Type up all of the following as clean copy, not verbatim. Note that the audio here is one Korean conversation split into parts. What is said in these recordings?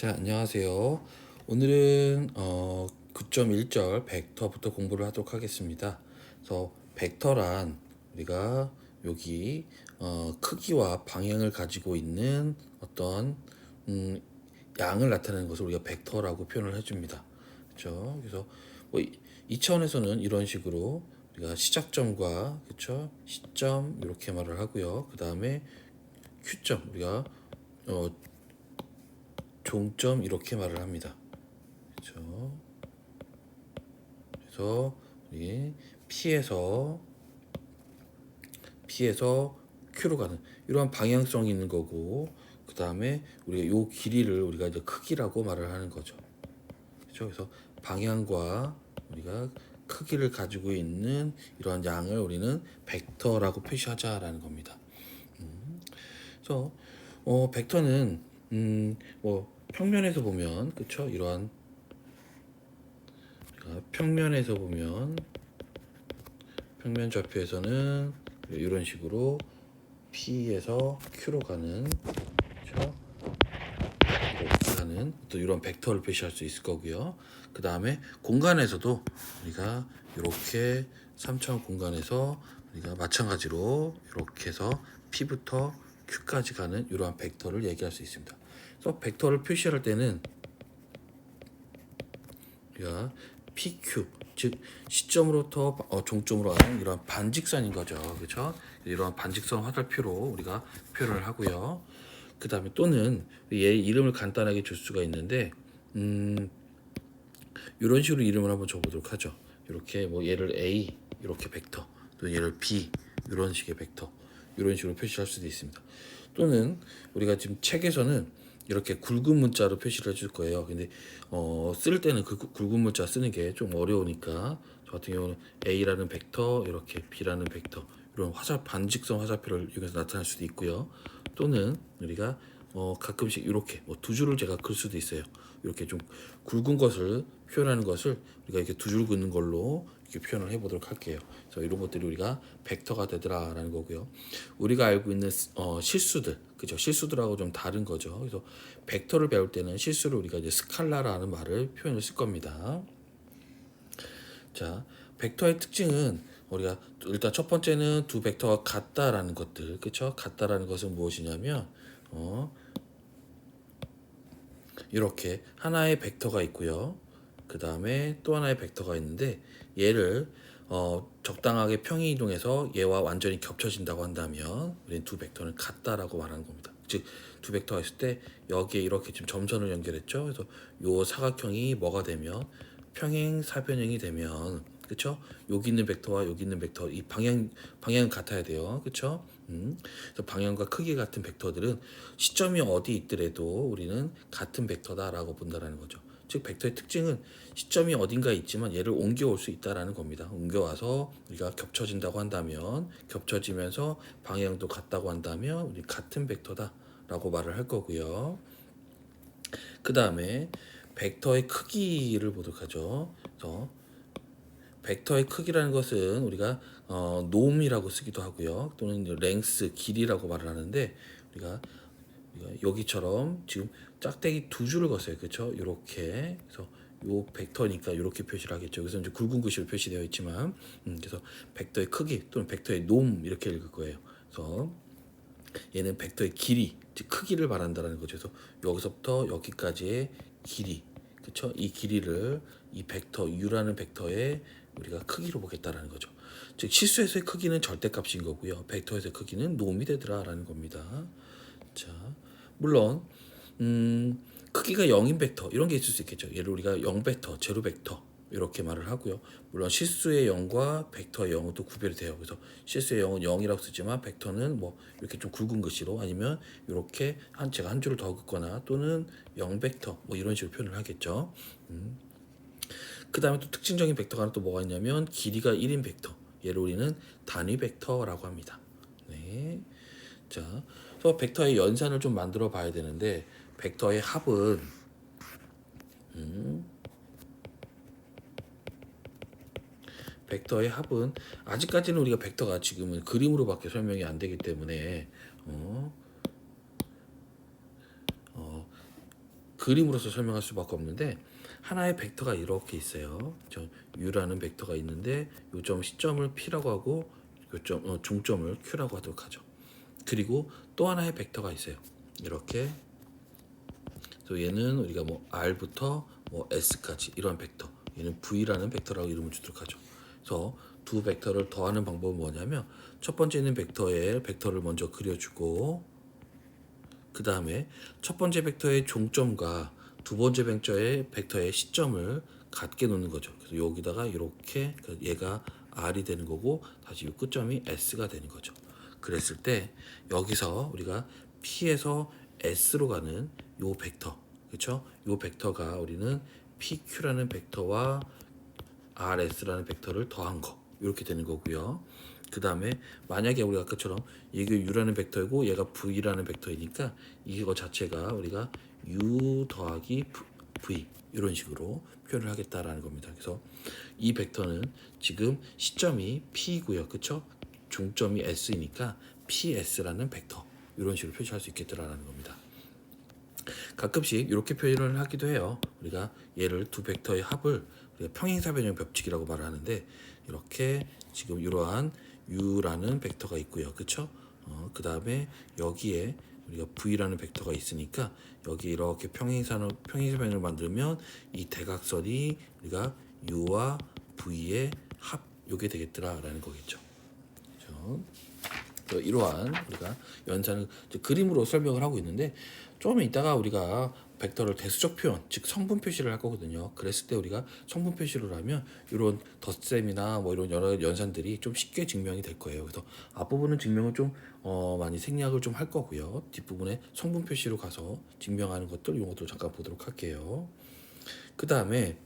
자, 안녕하세요. 오늘은 9.1절 벡터부터 공부를 하도록 하겠습니다. 그래서 벡터란 우리가 여기 크기와 방향을 가지고 있는 어떤 양을 나타내는 것을 우리가 벡터라고 표현을 해줍니다. 그렇죠? 그래서 이 차원에서는 이런 식으로 우리가 시작점과 그렇죠? 시점 이렇게 말을 하고요. 그 다음에 Q점 우리가 어, 종점 이렇게 말을 합니다. 그렇죠? 그래서 우리 P에서 Q로 가는 이러한 방향성이 있는 거고, 그 다음에 우리가 요 길이를 우리가 이제 크기라고 말을 하는 거죠. 그렇죠? 그래서 방향과 우리가 크기를 가지고 있는 이러한 양을 우리는 벡터라고 표시하자라는 겁니다. 그래서 벡터는 뭐 평면에서 보면 그쵸? 이러한 평면에서 보면 평면 좌표에서는 이런 식으로 P에서 Q로 가는 그쵸? 이렇게 가는 또 이런 벡터를 표시할 수 있을 거고요. 그 다음에 공간에서도 우리가 이렇게 3차원 공간에서 우리가 마찬가지로 이렇게 해서 P부터 Q까지 가는 이러한 벡터를 얘기할 수 있습니다. 그래서 벡터를 표시할 때는 우리가 PQ 즉 시점으로부터 종점으로 가는 이런 반직선인 거죠. 그렇죠? 이런 반직선 화살표로 우리가 표현을 하고요. 그 다음에 또는 얘 이름을 간단하게 줄 수가 있는데 이런 식으로 이름을 한번 줘보도록 하죠. 이렇게 뭐 얘를 A 이렇게 벡터, 또 얘를 B 이런 식의 벡터, 이런 식으로 표시할 수도 있습니다. 또는 우리가 지금 책에서는 이렇게 굵은 문자로 표시를 해줄 거예요. 근데 쓸 때는 그 굵은 문자 쓰는 게 좀 어려우니까 저 같은 경우는 A라는 벡터, 이렇게 B라는 벡터, 이런 반직선 화살표를 이용해서 나타낼 수도 있고요. 또는 우리가 가끔씩 이렇게 뭐 두 줄을 제가 글 수도 있어요. 이렇게 좀 굵은 것을 표현하는 것을 우리가 이렇게 두 줄 긋는 걸로 이렇게 표현을 해보도록 할게요. 그래서 이런 것들이 우리가 벡터가 되더라라는 거고요. 우리가 알고 있는 실수들, 그죠? 실수들하고 좀 다른 거죠. 그래서 벡터를 배울 때는 실수를 우리가 이제 스칼라라는 말을 표현을 쓸 겁니다. 자, 벡터의 특징은 우리가 일단 첫 번째는 두 벡터가 같다라는 것들, 그렇죠? 같다라는 것은 무엇이냐면 이렇게 하나의 벡터가 있고요. 그 다음에 또 하나의 벡터가 있는데 얘를 적당하게 평행 이동해서 얘와 완전히 겹쳐진다고 한다면 우리는 두 벡터는 같다라고 말하는 겁니다. 즉 두 벡터가 있을 때 여기에 이렇게 지금 점선을 연결했죠. 그래서 요 사각형이 뭐가 되면 평행 사변형이 되면 그쵸? 여기 있는 벡터와 여기 있는 벡터 이 방향은 같아야 돼요. 그쵸? 그래서 방향과 크기 같은 벡터들은 시점이 어디 있더라도 우리는 같은 벡터다라고 본다라는 거죠. 즉 벡터의 특징은 시점이 어딘가에 있지만 얘를 옮겨올 수 있다라는 겁니다. 옮겨와서 우리가 겹쳐진다고 한다면 겹쳐지면서 방향도 같다고 한다면 우리 같은 벡터다라고 말을 할 거고요. 그 다음에 벡터의 크기를 보도록 하죠. 그래서 벡터의 크기라는 것은 우리가 놈이라고 쓰기도 하고요. 또는 랭스, 길이라고 말을 하는데 우리가 여기처럼 지금 짝대기 두 줄을 그었어요. 그렇죠? 이렇게. 그래서 요 벡터니까 이렇게 표시를 하겠죠. 그래서 이제 굵은 글씨로 표시되어 있지만 그래서 벡터의 크기 또는 벡터의 놈 이렇게 읽을 거예요. 그래서 얘는 벡터의 길이, 즉 크기를 말한다는 거죠. 그래서 여기서부터 여기까지의 길이, 그렇죠? 이 길이를 이 벡터 u라는 벡터의 우리가 크기로 보겠다라는 거죠. 즉 실수에서의 크기는 절대값인 거고요. 벡터에서의 크기는 놈이 되더라라는 겁니다. 자, 물론 크기가 0인 벡터 이런 게 있을 수 있겠죠. 예를 우리가 0 벡터, 제로 벡터 이렇게 말을 하고요. 물론 실수의 0과 벡터의 0은 또 구별이 돼요. 그래서 실수의 0은 0이라고 쓰지만 벡터는 뭐 이렇게 좀 굵은 글씨로 아니면 이렇게 제가 한 줄을 더 긋거나 또는 0 벡터 뭐 이런 식으로 표현을 하겠죠. 그 다음에 또 특징적인 벡터가 하나 또 뭐가 있냐면 길이가 1인 벡터. 얘를 우리는 단위 벡터라고 합니다. 네. 자, 그래서 벡터의 연산을 좀 만들어 봐야 되는데 벡터의 합은 벡터의 합은 아직까지는 우리가 벡터가 지금은 그림으로밖에 설명이 안 되기 때문에 그림으로서 설명할 수밖에 없는데 하나의 벡터가 이렇게 있어요. 저 U라는 벡터가 있는데 요점 시점을 P라고 하고 요점 중점을 Q라고 하도록 하죠. 그리고 또 하나의 벡터가 있어요. 이렇게. 그래서 얘는 우리가 뭐 R부터 뭐 S까지 이런 벡터. 얘는 V라는 벡터라고 이름을 주도록 하죠. 그래서 두 벡터를 더하는 방법은 뭐냐면 첫 번째는 벡터를 먼저 그려주고 그 다음에 첫 번째 벡터의 종점과 두 번째 벡터의 시점을 같게 놓는 거죠. 그래서 여기다가 이렇게 얘가 R이 되는 거고 다시 이 끝점이 S가 되는 거죠. 그랬을 때 여기서 우리가 P에서 S로 가는 요 벡터, 그렇죠? 요 벡터가 우리는 PQ라는 벡터와 RS라는 벡터를 더한 거 이렇게 되는 거고요. 그 다음에 만약에 우리가 아까처럼 이게 U라는 벡터이고 얘가 V라는 벡터이니까 이거 자체가 우리가 U 더하기 V 이런 식으로 표현을 하겠다라는 겁니다. 그래서 이 벡터는 지금 시점이 P고요. 그쵸? 중점이 S이니까 PS라는 벡터 이런 식으로 표시할 수 있겠다라는 겁니다. 가끔씩 이렇게 표현을 하기도 해요. 우리가 얘를 두 벡터의 합을 우리가 평행사변형 벽치기라고 말을 하는데 이렇게 지금 이러한 U라는 벡터가 있고요. 그쵸? 그 다음에 여기에 우리가 V라는 벡터가 있으니까 여기 이렇게 평행사변을 만들면 이 대각선이 우리가 U와 V의 합 요게 되겠더라라는 거겠죠. 그렇죠? 이러한 우리가 연산을 그림으로 설명을 하고 있는데 조금 이따가 우리가 벡터를 대수적 표현, 즉 성분 표시를 할 거거든요. 그랬을 때 우리가 성분 표시를 하면 이런 덧셈이나 뭐 이런 여러 연산들이 좀 쉽게 증명이 될 거예요. 그래서 앞부분은 증명을 좀 많이 생략을 좀 할 거고요. 뒷부분에 성분 표시로 가서 증명하는 것들 이런 것도 잠깐 보도록 할게요. 그 다음에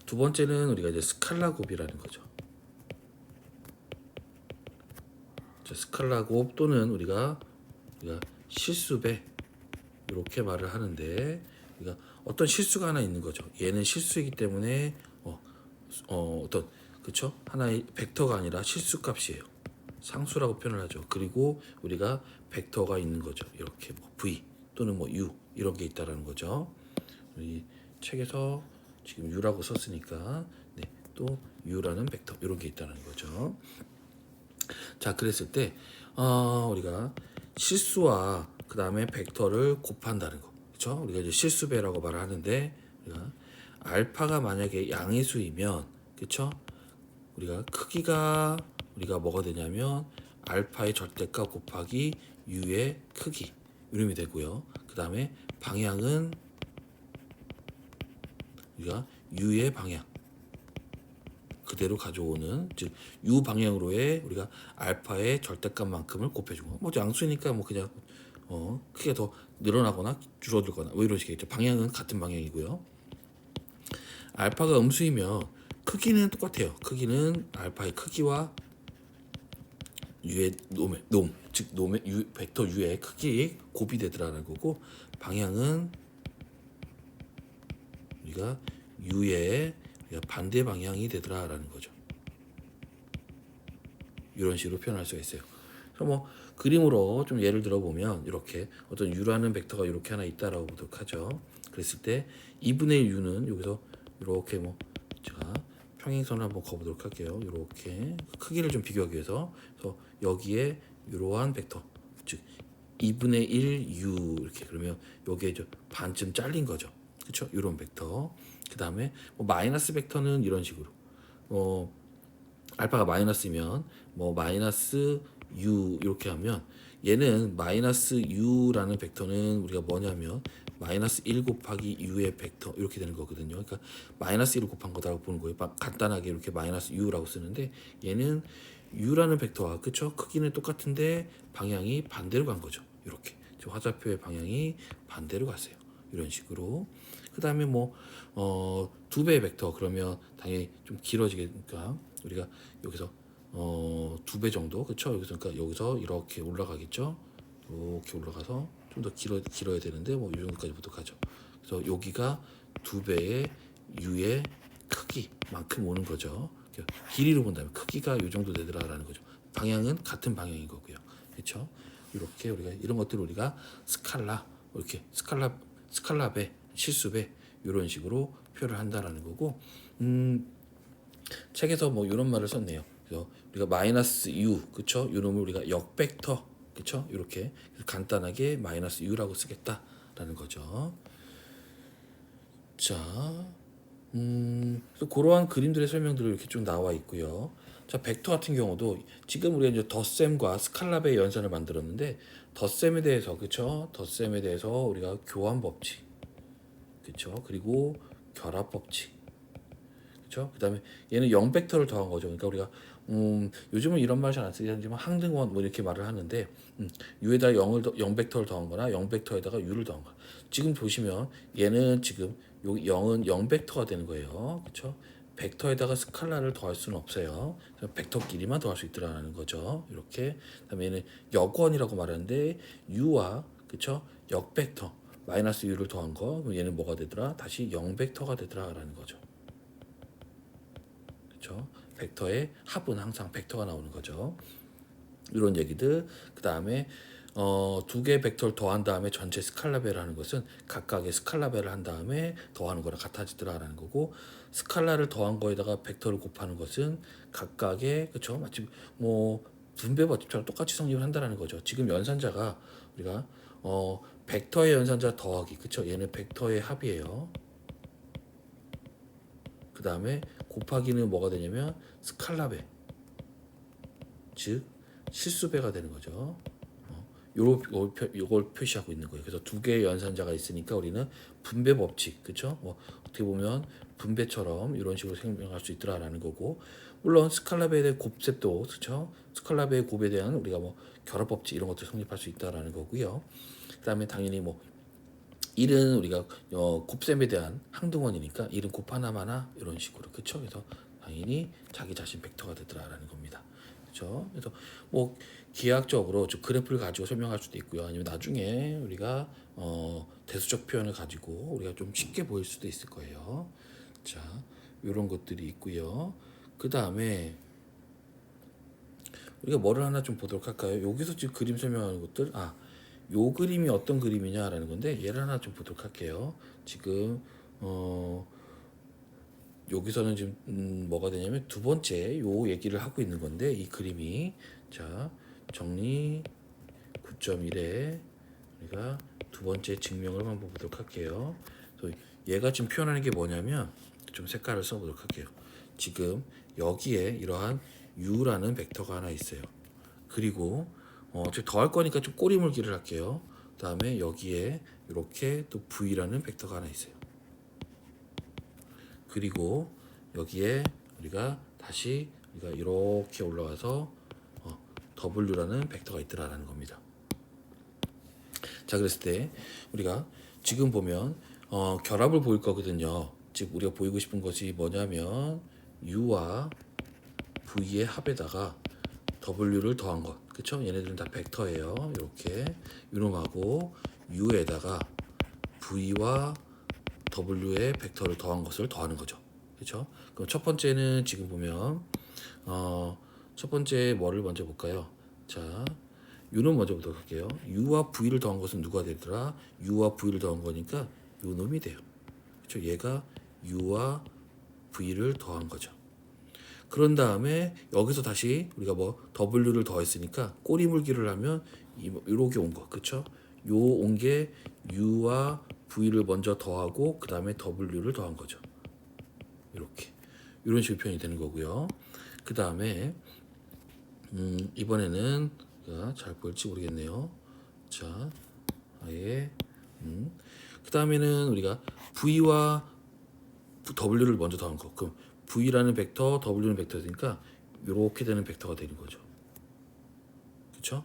두 번째는 우리가 이제 스칼라 곱이라는 거죠. 스칼라 곱 또는 우리가 실수배 이렇게 말을 하는데 우리가 어떤 실수가 하나 있는 거죠. 얘는 실수이기 때문에 어떤 그쵸? 하나의 벡터가 아니라 실수값이에요. 상수라고 표현을 하죠. 그리고 우리가 벡터가 있는 거죠. 이렇게 뭐 V 또는 뭐 U 이런 게 있다라는 거죠. 우리 책에서 지금 U라고 썼으니까 네, 또 U라는 벡터 이런 게 있다는 거죠. 자, 그랬을 때 우리가 실수와 그 다음에 벡터를 곱한다는 거, 그렇죠? 우리가 이제 실수배라고 말을 하는데 우리가 알파가 만약에 양의수이면, 그렇죠? 우리가 크기가 우리가 뭐가 되냐면 알파의 절대값 곱하기 U의 크기 이름이 되고요. 그 다음에 방향은 우리가 U의 방향 그대로 가져오는 즉 U 방향으로의 우리가 알파의 절대값만큼을 곱해준 거. 뭐 양수니까 뭐 그냥 크게 더 늘어나거나 줄어들거나 뭐 이런 식이겠죠. 방향은 같은 방향이고요. 알파가 음수이면 크기는 똑같아요. 크기는 알파의 크기와 U의 즉 벡터 U의 크기 곱이 되더라는 거고 방향은 우리가 U의 반대 방향이 되더라라는 거죠. 이런 식으로 표현할 수가 있어요. 그래서 뭐 그림으로 좀 예를 들어 보면 이렇게 어떤 U라는 벡터가 이렇게 하나 있다라고 보도록 하죠. 그랬을 때 2분의 1 U는 여기서 이렇게 뭐 제가 평행선을 한번 그어보도록 할게요. 이렇게 크기를 좀 비교하기 위해서 그래서 여기에 이러한 벡터 즉 2분의 1 U 이렇게 그러면 여기에 반쯤 잘린 거죠. 그렇죠? 이런 벡터. 그 다음에 뭐 마이너스 벡터는 이런 식으로 알파가 마이너스면 뭐 마이너스 U 이렇게 하면 얘는 마이너스 U라는 벡터는 우리가 뭐냐면 마이너스 1 곱하기 U의 벡터 이렇게 되는 거거든요. 그러니까 마이너스 1을 곱한 거다라고 보는 거예요. 간단하게 이렇게 마이너스 U라고 쓰는데 얘는 U라는 벡터와 그쵸? 크기는 똑같은데 방향이 반대로 간 거죠. 이렇게 화살표의 방향이 반대로 갔어요. 이런 식으로. 그 다음에 뭐 두 배의 벡터 그러면 당연히 좀 길어지니까 우리가 여기서 두 배 정도 그쵸? 여기서 이렇게 올라가겠죠? 이렇게 올라가서 좀 더 길어야 되는데 뭐 이 정도까지 보도록 하죠. 그래서 여기가 두 배의 U의 크기만큼 오는 거죠. 길이로 본다면 크기가 이 정도 되더라라는 거죠. 방향은 같은 방향인 거고요. 그렇죠? 이렇게 우리가 이런 것들을 우리가 스칼라 이렇게 스칼라 스칼라배, 실수배 이런 식으로 표를 한다라는 거고 책에서 뭐 이런 말을 썼네요. 그래서 우리가 마이너스 u 그쵸? 이놈을 우리가 역벡터 그쵸? 이렇게 간단하게 마이너스 u라고 쓰겠다라는 거죠. 자, 그래서 그러한 그림들의 설명들이 이렇게 쭉 나와 있고요. 자, 벡터 같은 경우도 지금 우리가 이제 덧셈과 스칼라베의 연산을 만들었는데 덧셈에 대해서 그쵸? 덧셈에 대해서 우리가 교환 법칙 그쵸? 그리고 결합 법칙 그쵸? 그다음에 얘는 0벡터를 더한 거죠. 그러니까 우리가 요즘은 이런 말 잘 안 쓰긴 하지만 항등원 뭐 이렇게 말을 하는데 u에다가 0벡터를 더한 거나 0벡터에다가 u를 더한 거. 지금 보시면 얘는 지금 요 0은 0벡터가 되는 거예요. 그렇죠? 벡터에다가 스칼라를 더할 수는 없어요. 그래서 벡터끼리만 더할 수 있더라는 거죠. 이렇게. 그다음에 얘는 역원이라고 말하는데 u와 그렇죠? 역벡터 마이너스 u를 더한 거. 그럼 얘는 뭐가 되더라? 다시 0벡터가 되더라라는 거죠. 그렇죠? 벡터의 합은 항상 벡터가 나오는 거죠. 이런 얘기들. 그 다음에 두 개의 벡터를 더한 다음에 전체 스칼라배를 하는 것은 각각의 스칼라배를 한 다음에 더하는 거랑 같아지더라라는 거고 스칼라를 더한 거에다가 벡터를 곱하는 것은 각각의 그렇죠? 마치 뭐 분배 법칙처럼 똑같이 성립을 한다라는 거죠. 지금 연산자가 우리가 벡터의 연산자 더하기 그렇죠? 얘는 벡터의 합이에요. 그 다음에 곱하기는 뭐가 되냐면 스칼라배 즉 실수배가 되는 거죠. 요걸 표시하고 있는 거예요. 그래서 두 개의 연산자가 있으니까 우리는 분배 법칙, 그렇죠? 뭐 어떻게 보면 분배처럼 이런 식으로 설명할 수 있더라라는 거고, 물론 스칼라베에 대한 곱셈도 그렇죠? 스칼라베의 곱에 대한 우리가 뭐 결합 법칙 이런 것도 성립할 수 있다라는 거고요. 그다음에 당연히 뭐 1은 우리가 곱셈에 대한 항등원이니까 1은 곱하나마나 이런 식으로 그렇죠? 그래서 당연히 자기 자신 벡터가 되더라라는 겁니다. 그렇죠? 그래서 뭐 기하학적으로 좀 그래프를 가지고 설명할 수도 있고요. 아니면 나중에 우리가 대수적 표현을 가지고 우리가 좀 쉽게 보일 수도 있을 거예요. 자, 이런 것들이 있고요. 그 다음에 우리가 뭐를 하나 좀 보도록 할까요? 여기서 지금 그림 설명하는 것들, 요 그림이 어떤 그림이냐라는 건데 얘를 하나 좀 보도록 할게요. 지금 여기서는 지금 뭐가 되냐면 두 번째 요 얘기를 하고 있는 건데 이 그림이 자 정리 9.1에 우리가 두 번째 증명을 한번 보도록 할게요. 그래서 얘가 지금 표현하는 게 뭐냐면 좀 색깔을 써보도록 할게요. 지금 여기에 이러한 u라는 벡터가 하나 있어요. 그리고 지금 더할 거니까 좀 꼬리물기를 할게요. 그 다음에 여기에 이렇게 또 v라는 벡터가 하나 있어요. 그리고 여기에 우리가 다시 우리가 이렇게 올라와서 w라는 벡터가 있더라라는 겁니다. 자, 그랬을 때 우리가 지금 보면 결합을 보일 거거든요. 즉 우리가 보이고 싶은 것이 뭐냐면 u와 v의 합에다가 w를 더한 것, 그렇죠? 얘네들은 다 벡터예요. 이렇게 이놈하고 u에다가 v와 w의 벡터를 더한 것을 더하는 거죠. 그렇죠? 그럼 첫 번째는 지금 보면 첫 번째 뭐를 먼저 볼까요? 자, u는 먼저 보도록 할게요. u와 v를 더한 것은 누가 되더라? u와 v를 더한 거니까 요 놈이 돼요. 그렇죠? 얘가 u와 v를 더한 거죠. 그런 다음에 여기서 다시 우리가 뭐 w를 더했으니까 꼬리물기를 하면 이렇게 온 거, 그렇죠? 요 온 게 u와 v를 먼저 더하고 그 다음에 w를 더한 거죠. 이렇게 이런 식으로 표현이 되는 거고요. 그 다음에 이번에는 잘 보일지 모르겠네요. 자, 아예 그 다음에는 우리가 v와 w를 먼저 더한 거. 그럼 v라는 벡터, w는 벡터니까 이렇게 되는 벡터가 되는 거죠. 그렇죠?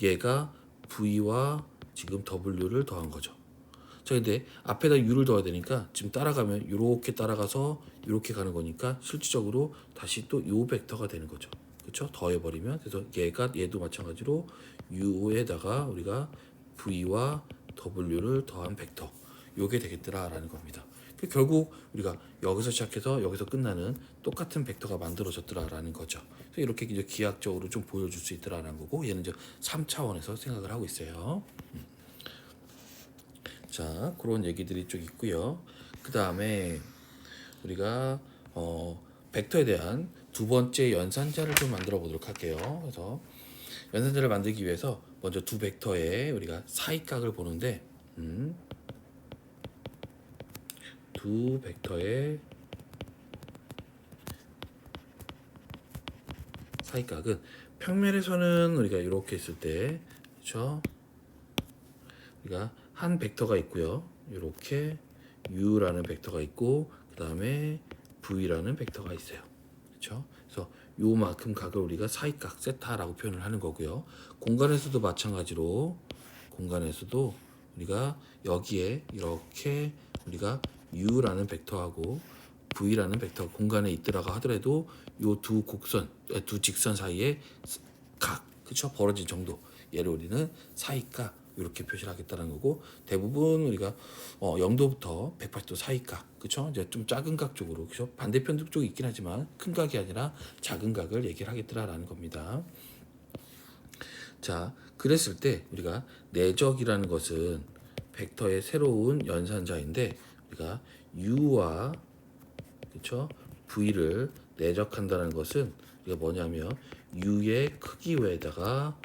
얘가 v와 지금 w를 더한 거죠. 자, 근데 앞에다 u를 더해야 되니까 지금 따라가면 이렇게 따라가서 이렇게 가는 거니까 실질적으로 다시 또 요 벡터가 되는 거죠. 그렇죠? 더해버리면 그래서 얘도 마찬가지로 u에다가 우리가 v와 w를 더한 벡터 요게 되겠더라라는 겁니다. 결국 우리가 여기서 시작해서 여기서 끝나는 똑같은 벡터가 만들어졌더라라는 거죠. 그래서 이렇게 이제 기하학적으로 좀 보여줄 수 있더라라는 거고 얘는 이제 3차원에서 생각을 하고 있어요. 자, 그런 얘기들이 쭉 있고요. 그 다음에 우리가 벡터에 대한 두 번째 연산자를 좀 만들어 보도록 할게요. 그래서 연산자를 만들기 위해서 먼저 두 벡터의 우리가 사이각을 보는데 두 벡터의 사이각은 평면에서는 우리가 이렇게 있을 때 그렇죠? 우리가 한 벡터가 있고요. 이렇게 u라는 벡터가 있고 그 다음에 v라는 벡터가 있어요. 그렇죠? 그래서 요만큼 각을 우리가 사이각 세타라고 표현을 하는 거고요. 공간에서도 마찬가지로 공간에서도 우리가 여기에 이렇게 우리가 u라는 벡터하고 v라는 벡터가 공간에 있더라고 하더라도 요 두 곡선, 두 직선 사이에 각, 그쵸? 벌어진 정도. 얘를 우리는 사이각 이렇게 표시를 하겠다는 거고 대부분 우리가 0도부터 180도 사이각, 그쵸? 이제 좀 작은 각 쪽으로, 그쵸? 반대편 쪽이 있긴 하지만 큰 각이 아니라 작은 각을 얘기를 하겠더라라는 겁니다. 자, 그랬을 때 우리가 내적이라는 것은 벡터의 새로운 연산자인데 우리가 u와 그쵸? v를 내적한다는 것은 우리가 뭐냐면 u의 크기 외에다가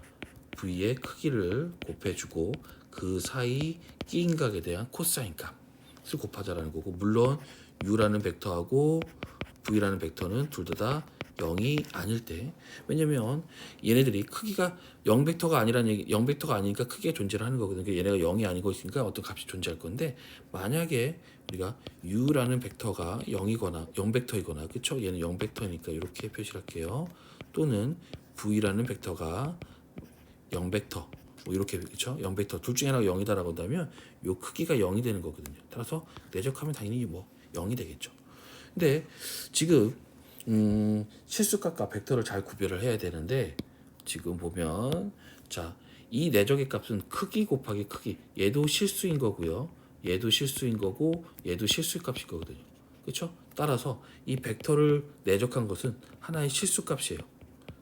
v의 크기를 곱해주고 그 사이 끼인 각에 대한 코사인 값을 곱하자라는 거고 물론 u라는 벡터하고 v라는 벡터는 둘 다 0이 아닐 때 왜냐면 얘네들이 크기가 0벡터가 아니라는 얘기 0벡터가 아니니까 크게 존재를 하는 거거든요. 그러니까 얘네가 0이 아니고 있으니까 어떤 값이 존재할 건데 만약에 우리가 u라는 벡터가 0이거나 0벡터이거나 그쵸? 얘는 0벡터니까 이렇게 표시를 할게요. 또는 v라는 벡터가 0벡터 뭐 이렇게 그쵸? 0벡터 둘 중에 하나가 0이다라고 한다면 요 크기가 0이 되는 거거든요. 따라서 내적하면 당연히 뭐 0이 되겠죠. 근데 지금 실수값과 벡터를 잘 구별을 해야 되는데 지금 보면 자, 이 내적의 값은 크기 곱하기 크기 얘도 실수인 거고요. 얘도 실수인 거고 얘도 실수의 값일 거거든요. 그렇죠? 따라서 이 벡터를 내적한 것은 하나의 실수값이에요.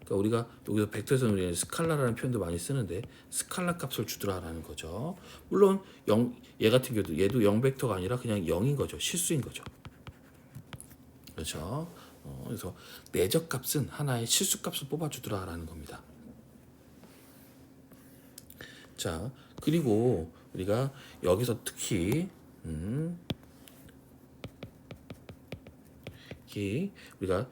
그러니까 우리가 여기서 벡터에서는 우리는 스칼라라는 표현도 많이 쓰는데 스칼라 값을 주더라라는 거죠. 물론 얘 같은 경우도 얘도 0벡터가 아니라 그냥 0인 거죠. 실수인 거죠. 그렇죠? 그래서 내적 값은 하나의 실수 값을 뽑아주더라라는 겁니다. 자, 그리고 우리가 여기서 특히 우리가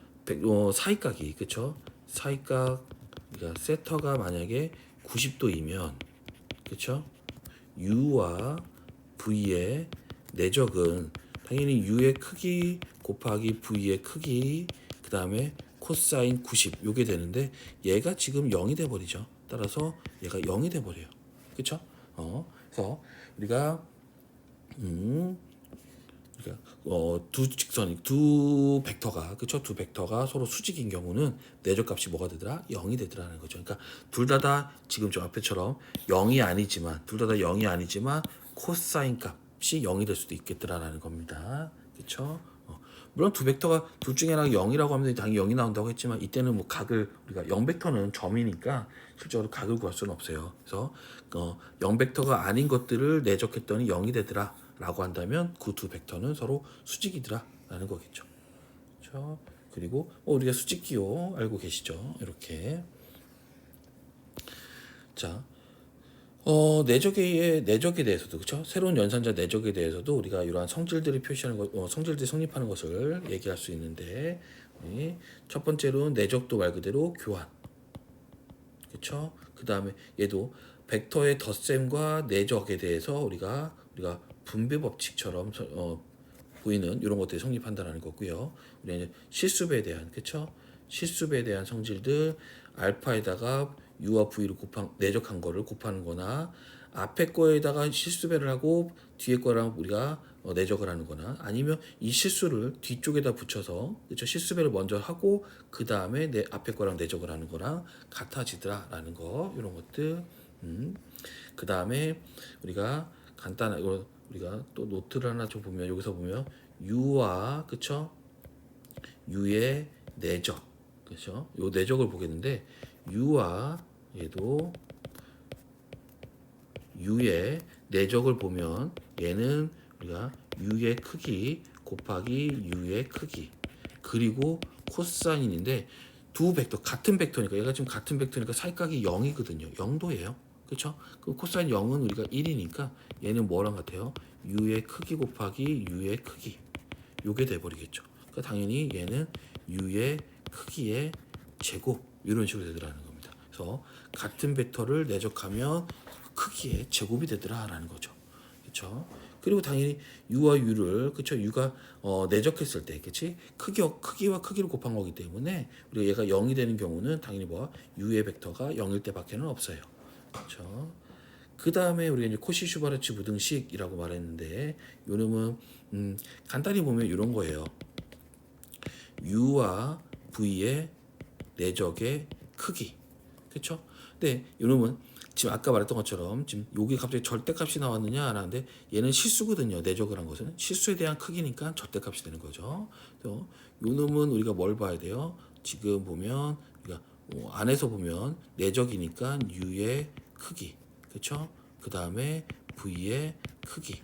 사이각이 그쵸? 사이각 우리가 세터가 만약에 90도이면 그쵸? u와 v의 내적은 당연히 u의 크기 곱하기 v의 크기 그 다음에 코사인 90 요게 되는데 얘가 지금 0이 돼 버리죠. 따라서 얘가 0이 돼 버려요. 그쵸? 그래서 우리가 두 직선, 두 벡터가 그쵸? 두 벡터가 서로 수직인 경우는 내적 값이 뭐가 되더라? 0이 되더라는 거죠. 그러니까 둘 다 지금 저 앞에처럼 0이 아니지만 둘 다 0이 아니지만 코사인 값이 0이 될 수도 있겠더라라는 겁니다. 그쵸? 물론 두 벡터가 둘 중에 하나가 0이라고 하면 당연히 0이 나온다고 했지만 이때는 뭐 각을 우리가 0벡터는 점이니까 실제로 각을 구할 수는 없어요. 그래서 0벡터가 아닌 것들을 내적했더니 0이 되더라 라고 한다면 그 두 벡터는 서로 수직이더라 라는 거겠죠. 그렇죠? 그리고 우리가 수직기호 알고 계시죠? 이렇게 자 내적에 대해서도 그렇죠? 새로운 연산자 내적에 대해서도 우리가 이러한 성질들을 표시하는 것, 성질들이 성립하는 것을 얘기할 수 있는데 첫 번째로는 내적도 말 그대로 교환, 그렇죠? 그 다음에 얘도 벡터의 덧셈과 내적에 대해서 우리가 분배 법칙처럼 보이는 이런 것들이 성립한다는 거고요. 우리는 실수배에 대한 그렇죠? 실수배에 대한 성질들 알파에다가 u와 v를 내적한 거를 곱하는 거나 앞에 거에다가 실수배를 하고 뒤에 거랑 우리가 내적을 하는 거나 아니면 이 실수를 뒤쪽에다 붙여서 그렇죠? 실수배를 먼저 하고 그 다음에 내 앞에 거랑 내적을 하는 거랑 같아지더라라는 거 이런 것들 그 다음에 우리가 간단한 우리가 또 노트를 하나 좀 보면 여기서 보면 u와 그쵸 u의 내적 그쵸 요 내적을 보겠는데 u와 얘도 u의 내적을 보면 얘는 우리가 u의 크기 곱하기 u의 크기 그리고 코사인인데 두 벡터 같은 벡터니까 얘가 지금 같은 벡터니까 사이각이 0이거든요. 0도예요. 그렇죠? 그럼 코사인 0은 우리가 1이니까 얘는 뭐랑 같아요? u의 크기 곱하기 u의 크기 요게 돼 버리겠죠. 그러니까 당연히 얘는 u의 크기의 제곱 이런 식으로 되더라는 겁니다. 그래서 같은 벡터를 내적하면 크기의 제곱이 되더라라는 거죠. 그렇죠? 그리고 당연히 u와 u를 그렇죠? u가 내적했을 때, 그렇지? 크기와 크기를 곱한 거기 때문에 우리가 얘가 0이 되는 경우는 당연히 뭐 u의 벡터가 0일 때밖에는 없어요. 그렇죠? 그 다음에 우리가 이제 코시-슈바르츠 부등식이라고 말했는데 요놈은 간단히 보면 이런 거예요. u와 v의 내적의 크기, 그렇죠? 근데 요놈은 지금 아까 말했던 것처럼 지금 여기 갑자기 절대값이 나왔느냐 안 하는데 얘는 실수거든요. 내적을 한 것은 실수에 대한 크기니까 절대값이 되는 거죠. 그래서 요놈은 우리가 뭘 봐야 돼요? 지금 보면 우리가 안에서 보면 내적이니까 u의 크기, 그렇죠? 그 다음에 v의 크기,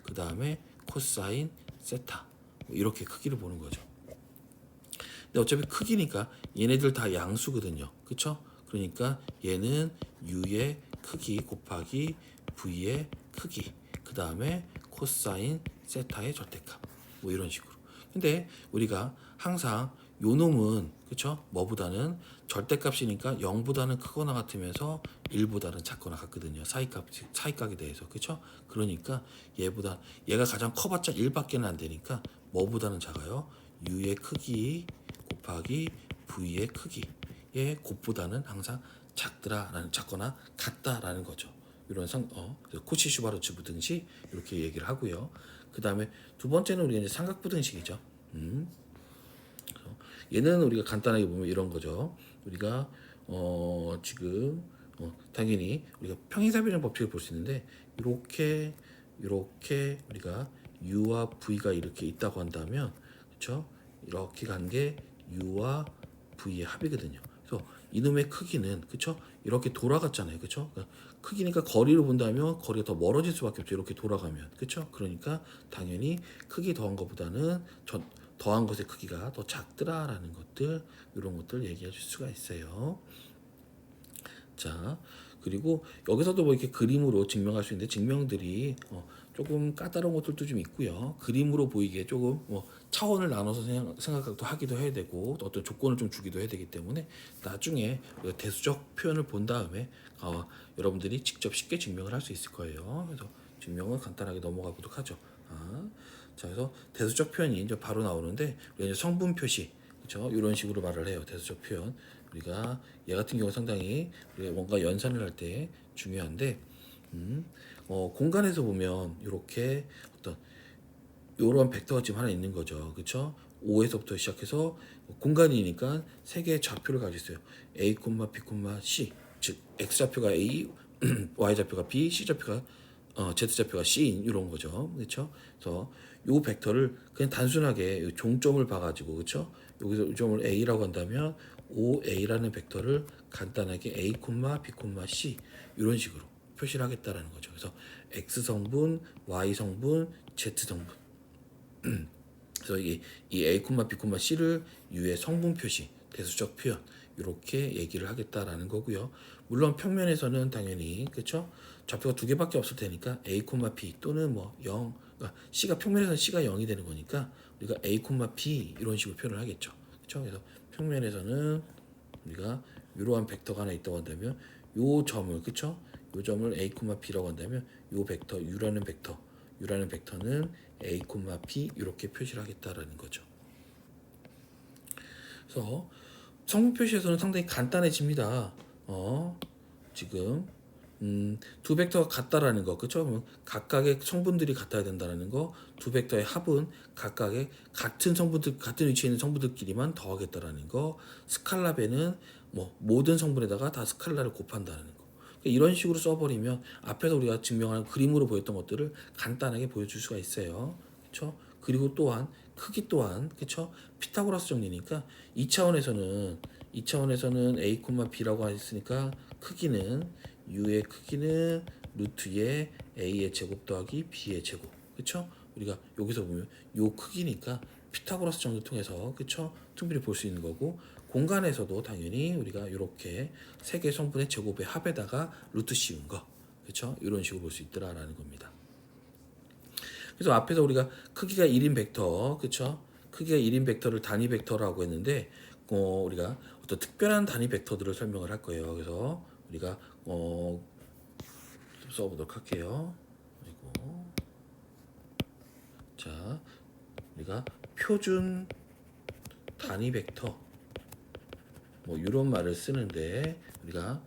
그 다음에 코사인 세타 이렇게 크기를 보는 거죠. 근데 어차피 크기니까 얘네들 다 양수거든요. 그쵸? 그러니까 얘는 u의 크기 곱하기 v의 크기 그 다음에 코사인 세타의 절대값 뭐 이런 식으로. 근데 우리가 항상 요 놈은 그쵸? 뭐보다는 절대값이니까 0보다는 크거나 같으면서 1보다는 작거나 같거든요. 사이값에 대해서. 그쵸? 그러니까 얘가 가장 커봤자 1밖에는 안 되니까 뭐보다는 작아요. u의 크기 곱하기 v의 크기의 곱보다는 항상 작거나 같다라는 거죠. 이런 코시-슈바르츠 부등식 이렇게 얘기를 하고요. 그 다음에 두 번째는 우리가 이제 삼각 부등식이죠. 얘는 우리가 간단하게 보면 이런 거죠. 우리가 지금 당연히 우리가 평행사변형 법칙을 볼 수 있는데 이렇게 우리가 u와 v가 이렇게 있다고 한다면 그렇죠? 이렇게 간 게 u와 v의 합이거든요. 그래서 이놈의 크기는 그렇죠? 이렇게 돌아갔잖아요. 그렇죠? 그러니까 크기니까 거리로 본다면 거리가 더 멀어질 수밖에 없죠. 이렇게 돌아가면. 그렇죠? 그러니까 당연히 크기 더한 것보다는 더한 것의 크기가 더 작더라라는 것들 이런 것들 얘기해 줄 수가 있어요. 자, 그리고 여기서도 뭐 이렇게 그림으로 증명할 수 있는데 증명들이 조금 까다로운 것들도 좀 있고요. 그림으로 보이게 조금 뭐 차원을 나눠서 생각도 하기도 해야 되고 또 어떤 조건을 좀 주기도 해야 되기 때문에 나중에 대수적 표현을 본 다음에 여러분들이 직접 쉽게 증명을 할 수 있을 거예요. 그래서 증명은 간단하게 넘어가 보도록 하죠. 자, 그래서 대수적 표현이 이제 바로 나오는데 이제 성분 표시, 그렇죠? 이런 식으로 말을 해요. 대수적 표현. 우리가 얘 같은 경우 상당히 우리가 뭔가 연산을 할 때 중요한데, 공간에서 보면 이렇게 어떤 이런 벡터가 지금 하나 있는 거죠, 그렇죠? O에서부터 시작해서 공간이니까 세 개의 좌표를 가지고 있어요. A, B, C, 즉 x 좌표가 A, y 좌표가 B, C 좌표가 z 좌표가 C인 이런 거죠, 그렇죠? 그래서 요 벡터를 그냥 단순하게 종점을 봐가지고 그렇죠? 여기서 이 점을 A라고 한다면 OA라는 벡터를 간단하게 A, B, C 이런 식으로 표시를 하겠다라는 거죠. 그래서 X 성분, Y 성분, Z 성분. 그래서 이 A, B, C를 U의 성분 표시, 대수적 표현 이렇게 얘기를 하겠다라는 거고요. 물론 평면에서는 당연히 그렇죠? 좌표가 두 개밖에 없을 테니까 A, B 또는 뭐 0, 그러니까 C가 평면에서는 C가 0이 되는 거니까 우리가 A, B 이런 식으로 표현을 하겠죠. 그렇죠? 그래서 평면에서는 우리가 이러한 벡터가 하나 있다고 한다면 요 점을 그렇죠? 요 점을 A, B라고 한다면 요 벡터 U라는 벡터는 A, B 이렇게 표시를 하겠다라는 거죠. 그래서 성분 표시에서는 상당히 간단해집니다. 지금 두 벡터가 같다라는 거, 그렇죠? 각각의 성분들이 같아야 된다는 거, 두 벡터의 합은 각각의 같은 위치에 있는 성분들끼리만 더하겠다라는 거, 스칼라 배는 뭐 모든 성분에다가 다 스칼라를 곱한다는 거. 그러니까 이런 식으로 써버리면 앞에서 우리가 증명한 그림으로 보였던 것들을 간단하게 보여줄 수가 있어요, 그렇죠? 그리고 또한 크기 또한 그렇죠? 피타고라스 정리니까 2차원에서는 A, B라고 했으니까 크기는 u의 크기는 루트의 a의 제곱 더하기 b의 제곱. 그쵸? 우리가 여기서 보면 요 크기니까 피타고라스 정리를 통해서 그쵸? 충분히 볼 수 있는 거고, 공간에서도 당연히 우리가 이렇게 세 개의 성분의 제곱의 합에다가 루트 씌운 거. 그쵸? 이런 식으로 볼 수 있더라라는 겁니다. 그래서 앞에서 우리가 크기가 1인 벡터, 그쵸? 크기가 1인 벡터를 단위 벡터라고 했는데, 우리가 어떤 특별한 단위 벡터들을 설명을 할 거예요. 그래서 우리가 좀 써보도록 할게요. 그리고 자, 우리가 표준 단위 벡터 뭐 이런 말을 쓰는데, 우리가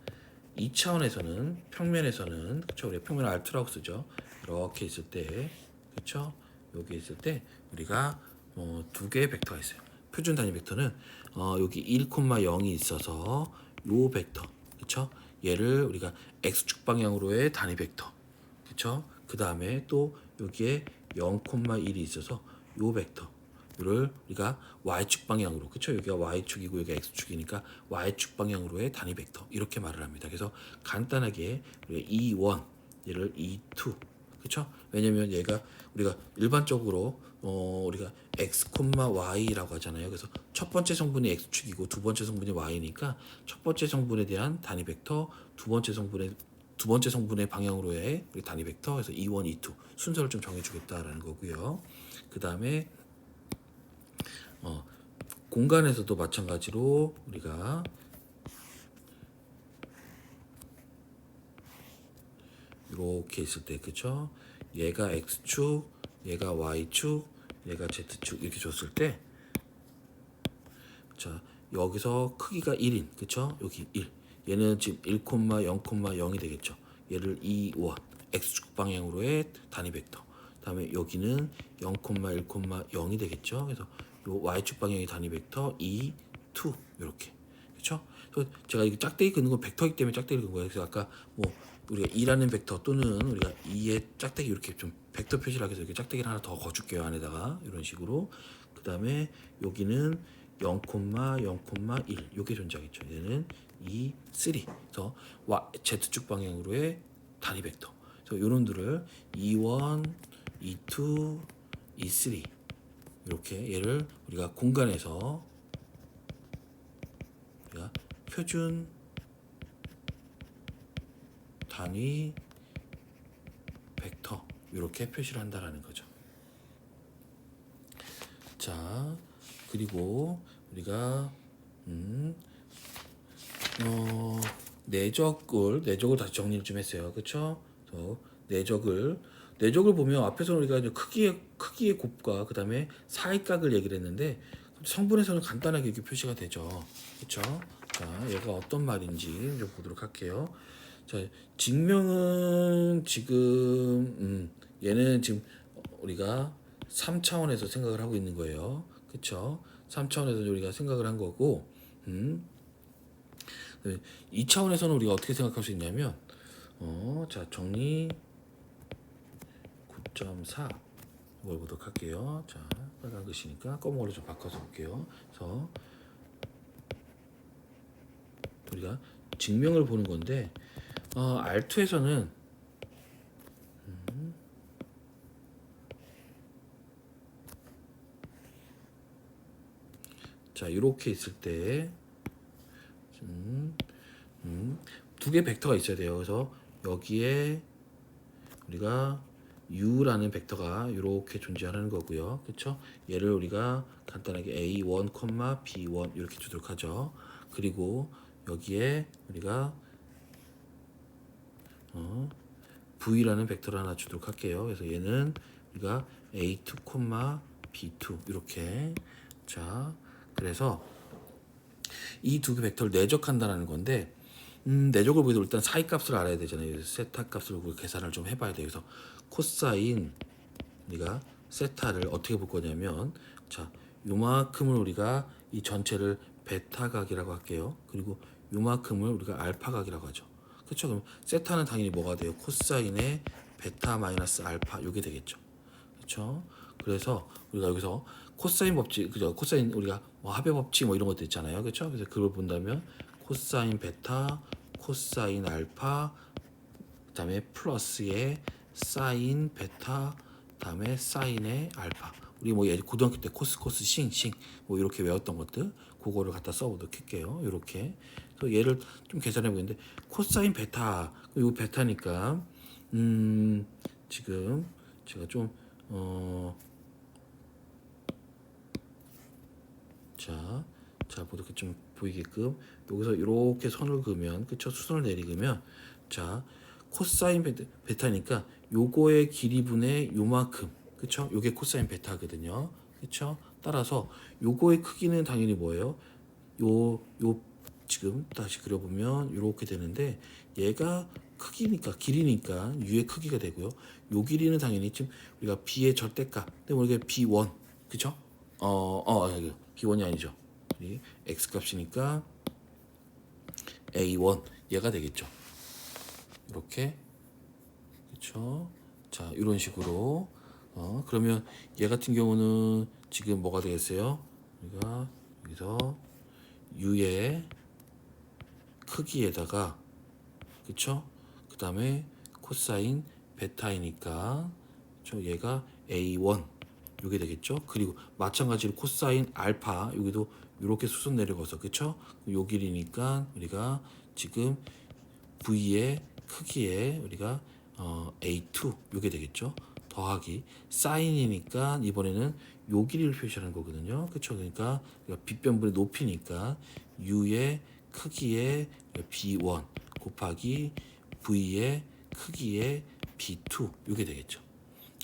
2차원에서는 평면에서는 그쵸, 우리가 평면 R2라고 쓰죠. 이렇게 있을 때, 그쵸, 여기 있을 때 우리가 두 개의 벡터가 있어요. 표준 단위 벡터는 여기 1,0이 있어서 요 벡터, 그쵸, 얘를 우리가 x축 방향으로의 단위 벡터, 그쵸, 그 다음에 또 여기에 0,1이 있어서 요 벡터를 우리가 y축 방향으로, 그쵸, 여기가 y축이고 여기가 x축이니까 y축 방향으로의 단위 벡터 이렇게 말을 합니다. 그래서 간단하게 우리가 E1 얘를 E2, 그쵸, 왜냐면 얘가 우리가 일반적으로 우리가 x, y라고 하잖아요. 그래서 첫 번째 성분이 x축이고 두 번째 성분이 y니까 첫 번째 성분에 대한 단위 벡터, 두 번째 성분의 방향으로의 우리 단위 벡터, 그래서 E1, E2 순서를 좀 정해주겠다라는 거고요. 그 다음에 공간에서도 마찬가지로 우리가 이렇게 있을 때, 그쵸? 얘가 x축, 얘가 y축, 얘가 z축 이렇게 줬을 때, 자, 여기서 크기가 1인, 그쵸? 여기 1. 얘는 지금 1,0,0이 되겠죠. 얘를 2원 x축 방향으로의 단위 벡터. 다음에 여기는 0,1,0이 되겠죠. 그래서 요 y축 방향의 단위 벡터 2, 2 이렇게. 그렇죠? 그래서 제가 이거 짝대기 긋는 건 벡터이기 때문에 짝대기를 긋는 거예요. 그래서 아까 뭐 우리가 2라는 벡터 또는 우리가 2의 짝대기 이렇게 좀 벡터 표시를 하기 위해서 이렇게 짝대기를 하나 더 거줄게요. 안에다가 이런 식으로. 그 다음에 여기는 0,0,1 이게 존재하겠죠. 얘는 2, 3. 그래서 z축 방향으로의 단위 벡터. 그래서 요런들을 E1, E2, E3 이렇게 얘를 우리가 공간에서 우리가 표준 단위 벡터 이렇게 표시를 한다라는 거죠. 자, 그리고 우리가 내적을 다시 정리를 좀 했어요. 그렇죠? 내적을 보면 앞에서 우리가 이제 크기의 곱과 그 다음에 사이각을 얘기를 했는데, 성분에서는 간단하게 이렇게 표시가 되죠. 그렇죠? 자, 얘가 어떤 말인지 좀 보도록 할게요. 자, 직명은 지금 얘는 지금 우리가 3차원에서 생각을 하고 있는 거예요. 그렇죠? 3차원에서 우리가 생각을 한 거고, 2차원에서는 우리가 어떻게 생각할 수 있냐면, 자, 정리 9.4 이걸 보도록 할게요. 자, 빨간 글씨니까 검은 걸로 좀 바꿔서 볼게요. 그래서 우리가 직명을 보는 건데, R2에서는 자, 이렇게 있을 때 두 개 벡터가 있어야 돼요. 그래서 여기에 우리가 U라는 벡터가 이렇게 존재하는 거고요. 그렇죠? 얘를 우리가 간단하게 A1, B1 이렇게 주도록 하죠. 그리고 여기에 우리가 V라는 벡터를 하나 주도록 할게요. 그래서 얘는 우리가 A2, B2 이렇게. 자, 그래서 이 두 개 벡터를 내적한다는 건데, 내적을 보기도 일단 사이값을 알아야 되잖아요. 세타 값을 계산을 좀 해봐야 돼요. 그래서 코사인 우리가 세타를 어떻게 볼 거냐면, 자, 요만큼을 우리가 이 전체를 베타각이라고 할게요. 그리고 요만큼을 우리가 알파각이라고 하죠. 그렇죠? 그럼 세타는 당연히 뭐가 돼요? 코사인의 베타 마이너스 알파 요게 되겠죠. 그렇죠? 그래서 우리가 여기서 코사인 법칙, 그죠? 코사인 우리가 뭐 합의 법칙 뭐 이런 것도 있잖아요. 그렇죠? 그래서 그걸 본다면 코사인 베타, 코사인 알파, 그다음에 플러스의 사인 베타, 그다음에 사인의 알파. 우리 뭐 예전 고등학교 때 코스 싱 뭐 이렇게 외웠던 것들 그거를 갖다 써보도록 할게요. 이렇게. 그래서 얘를 좀 계산해 보겠는데 코사인 베타, 이거 베타니까 지금 제가 좀 자 보도록 좀 보이게끔 여기서 이렇게 선을 그으면 그쵸, 수선을 내리면 자 코사인 베타니까 요거의 길이분의 요만큼, 그쵸, 요게 코사인 베타거든요. 그쵸. 따라서 요거의 크기는 당연히 뭐예요? 요 지금 다시 그려보면 이렇게 되는데 얘가 크기니까 길이니까 u의 크기가 되고요. 요 길이는 당연히 지금 우리가 b의 절대값 때문에 이게 b1, 그쵸? 여기 b1이 아니죠. 우리 x 값이니까 a1 얘가 되겠죠. 이렇게, 그쵸? 자 이런 식으로 그러면 얘 같은 경우는 지금 뭐가 되겠어요? 우리가 여기서 u의 크기에다가, 그쵸? 그 다음에 코사인 베타이니까 저 얘가 a1 요게 되겠죠. 그리고 마찬가지로 코사인 알파 여기도 이렇게 수선 내려가서, 그쵸? 요 길이니까 우리가 지금 v의 크기에 우리가 a2 요게 되겠죠. 더하기 사인이니까 이번에는 요 길이를 표시하는 거거든요. 그쵸? 그러니까 빗변분의 높이니까 u의 크기에 b1 곱하기 v의 크기에 b2 요게 되겠죠.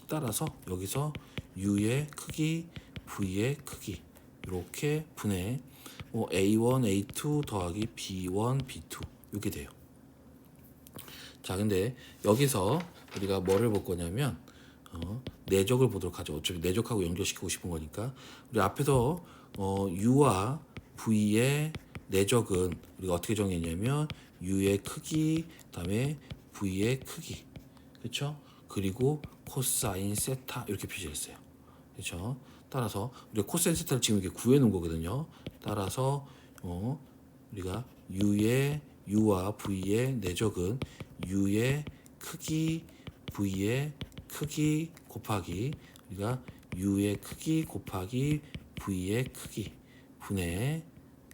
따라서 여기서 u의 크기, v의 크기 이렇게 분해 a1, a2 더하기 b1, b2 이렇게 돼요. 자 근데 여기서 우리가 뭐를 볼 거냐면 내적을 보도록 하죠. 어차피 내적하고 연결시키고 싶은 거니까 우리 앞에서 u와 v의 내적은 우리가 어떻게 정했냐면 u의 크기, 그다음에 v의 크기, 그렇죠? 그리고 코사인 세타 이렇게 표시했어요. 그렇죠? 따라서 우리가 코사인 세타를 지금 이렇게 구해 놓은 거거든요. 따라서 우리가 u와 v의 내적은 u의 크기, v의 크기 곱하기 우리가 u의 크기 곱하기 v의 크기 분해,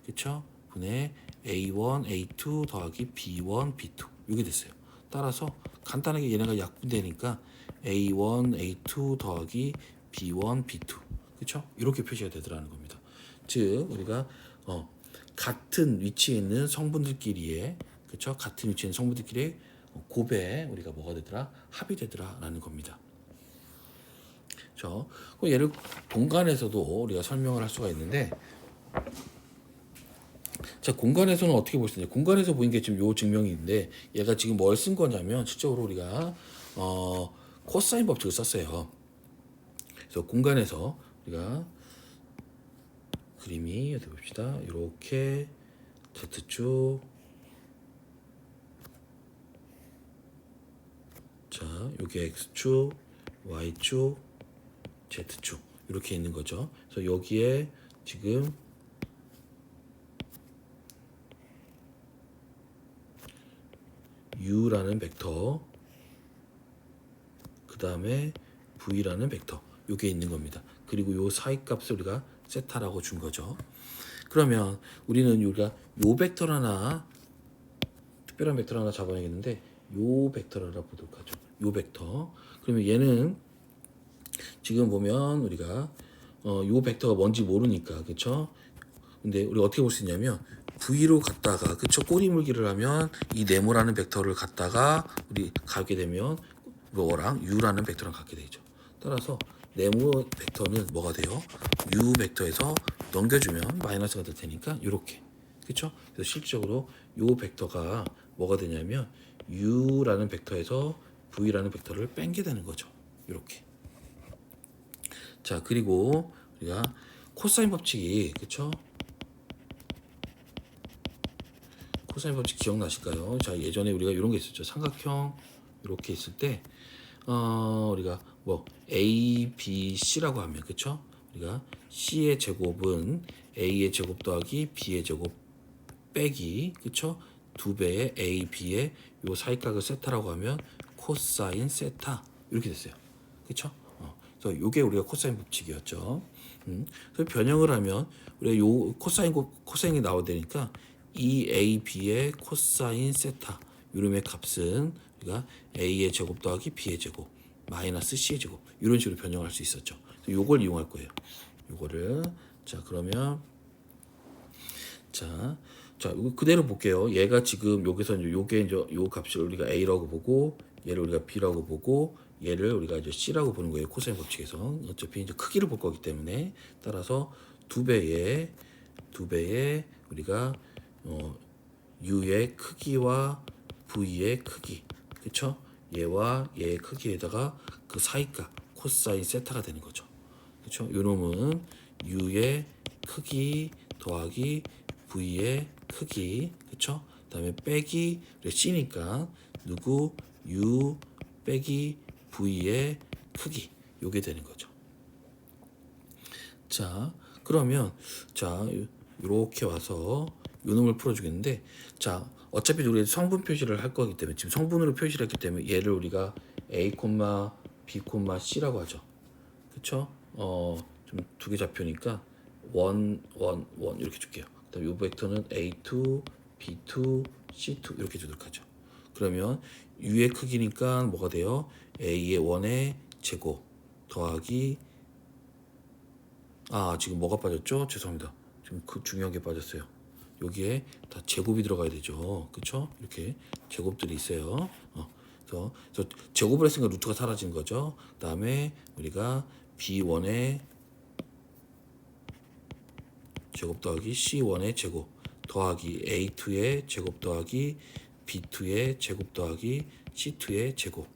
그쵸? 분해 a1, a2 더하기 b1, b2 이게 됐어요. 따라서 간단하게 얘네가 약분되니까 a1, a2 더하기 b1, b2, 그쵸? 이렇게 표시가 되더라는 겁니다. 즉 우리가 같은 위치에 있는 성분들끼리의, 그쵸? 같은 위치에 있는 성분들끼리의 곱에 우리가 뭐가 되더라? 합이 되더라라는 겁니다. 그렇죠? 얘를 공간에서도 우리가 설명을 할 수가 있는데, 자 공간에서는 어떻게 볼 수 있냐? 공간에서 보인 게 지금 요 증명인데 얘가 지금 뭘 쓴 거냐면 실적으로 우리가 코사인 법칙을 썼어요. 그래서 공간에서 우리가 그림이 어디 봅시다. 이렇게 Z축, 자 요게 X축, Y축, Z축 이렇게 있는 거죠. 그래서 여기에 지금 U라는 벡터, 그 다음에 V라는 벡터 요게 있는 겁니다. 그리고 요 사이값을 우리가 세타라고 준 거죠. 그러면 우리는 우리가 요 벡터 하나, 특별한 벡터 하나 잡아야겠는데 요 벡터를 알아보도록 하죠. 요 벡터. 그러면 얘는 지금 보면 우리가 요 벡터가 뭔지 모르니까, 그쵸? 근데 우리 어떻게 볼 수 있냐면 V로 갔다가, 그쵸? 꼬리물기를 하면 이 네모라는 벡터를 갖다가 우리 가게 되면 뭐랑 U라는 벡터랑 갖게 되죠. 따라서 네모 벡터는 뭐가 돼요? U 벡터에서 넘겨주면 마이너스가 될 테니까 이렇게, 그쵸? 그래서 실질적으로 요 벡터가 뭐가 되냐면 U라는 벡터에서 V라는 벡터를 뺀게 되는 거죠. 이렇게. 자 그리고 우리가 코사인 법칙이, 그쵸? 코사인 법칙 기억나실까요? 자 예전에 우리가 이런 게 있었죠. 삼각형 이렇게 있을 때 우리가 뭐 A, B, C라고 하면, 그쵸? 우리가 C의 제곱은 A의 제곱 더하기 B의 제곱 빼기, 그쵸? 2배의 A, B의 요 사이각을 세타라고 하면 코사인 세타 이렇게 됐어요. 그렇죠? 그래서 요게 우리가 코사인 법칙이었죠. 그래서 변형을 하면 우리가 요 코사인이 나와야 되니까 2AB의 코사인 세타 요놈의 값은 우리가 A의 제곱 더하기 B의 제곱 마이너스 C의 제곱 이런 식으로 변형할 수 있었죠. 그래서 요걸 이용할 거예요. 요거를 자 그러면 자 이거 그대로 볼게요. 얘가 지금 여기서 이제 요게 이제 요 값을 우리가 A라고 보고 얘를 우리가 B라고 보고 얘를 우리가 이제 C라고 보는 거예요. 코사인 법칙에서 어차피 이제 크기를 볼 거기 때문에 따라서 두 배의 우리가 U의 크기와 V의 크기 그쵸? 얘와 얘의 크기에다가 그 사이값 코사인 세타가 되는 거죠. 그쵸? 요놈은 U의 크기 더하기 V의 크기 그쵸? 그다음에 빼기 C니까 누구 U 빼기 V의 크기 요게 되는 거죠. 자 그러면 자 이렇게 와서 요 놈을 풀어주겠는데 자 어차피 우리 성분 표시를 할 거기 때문에 지금 성분으로 표시를 했기 때문에 얘를 우리가 A, B, C라고 하죠. 그쵸? 좀 두 개 좌표니까 1 이렇게 줄게요. 그다음에 요 벡터는 A2, B2, C2 이렇게 주도록 하죠. 그러면 U의 크기니까 뭐가 돼요? A의 1의 제곱 더하기 지금 뭐가 빠졌죠? 죄송합니다. 지금 그 중요한 게 빠졌어요. 여기에 다 제곱이 들어가야 되죠. 그쵸? 이렇게 제곱들이 있어요. 그래서 제곱을 했으니까 루트가 사라진 거죠. 그 다음에 우리가 B1의 제곱 더하기 C1의 제곱 더하기 A2의 제곱 더하기 B2의 제곱 더하기 C2의 제곱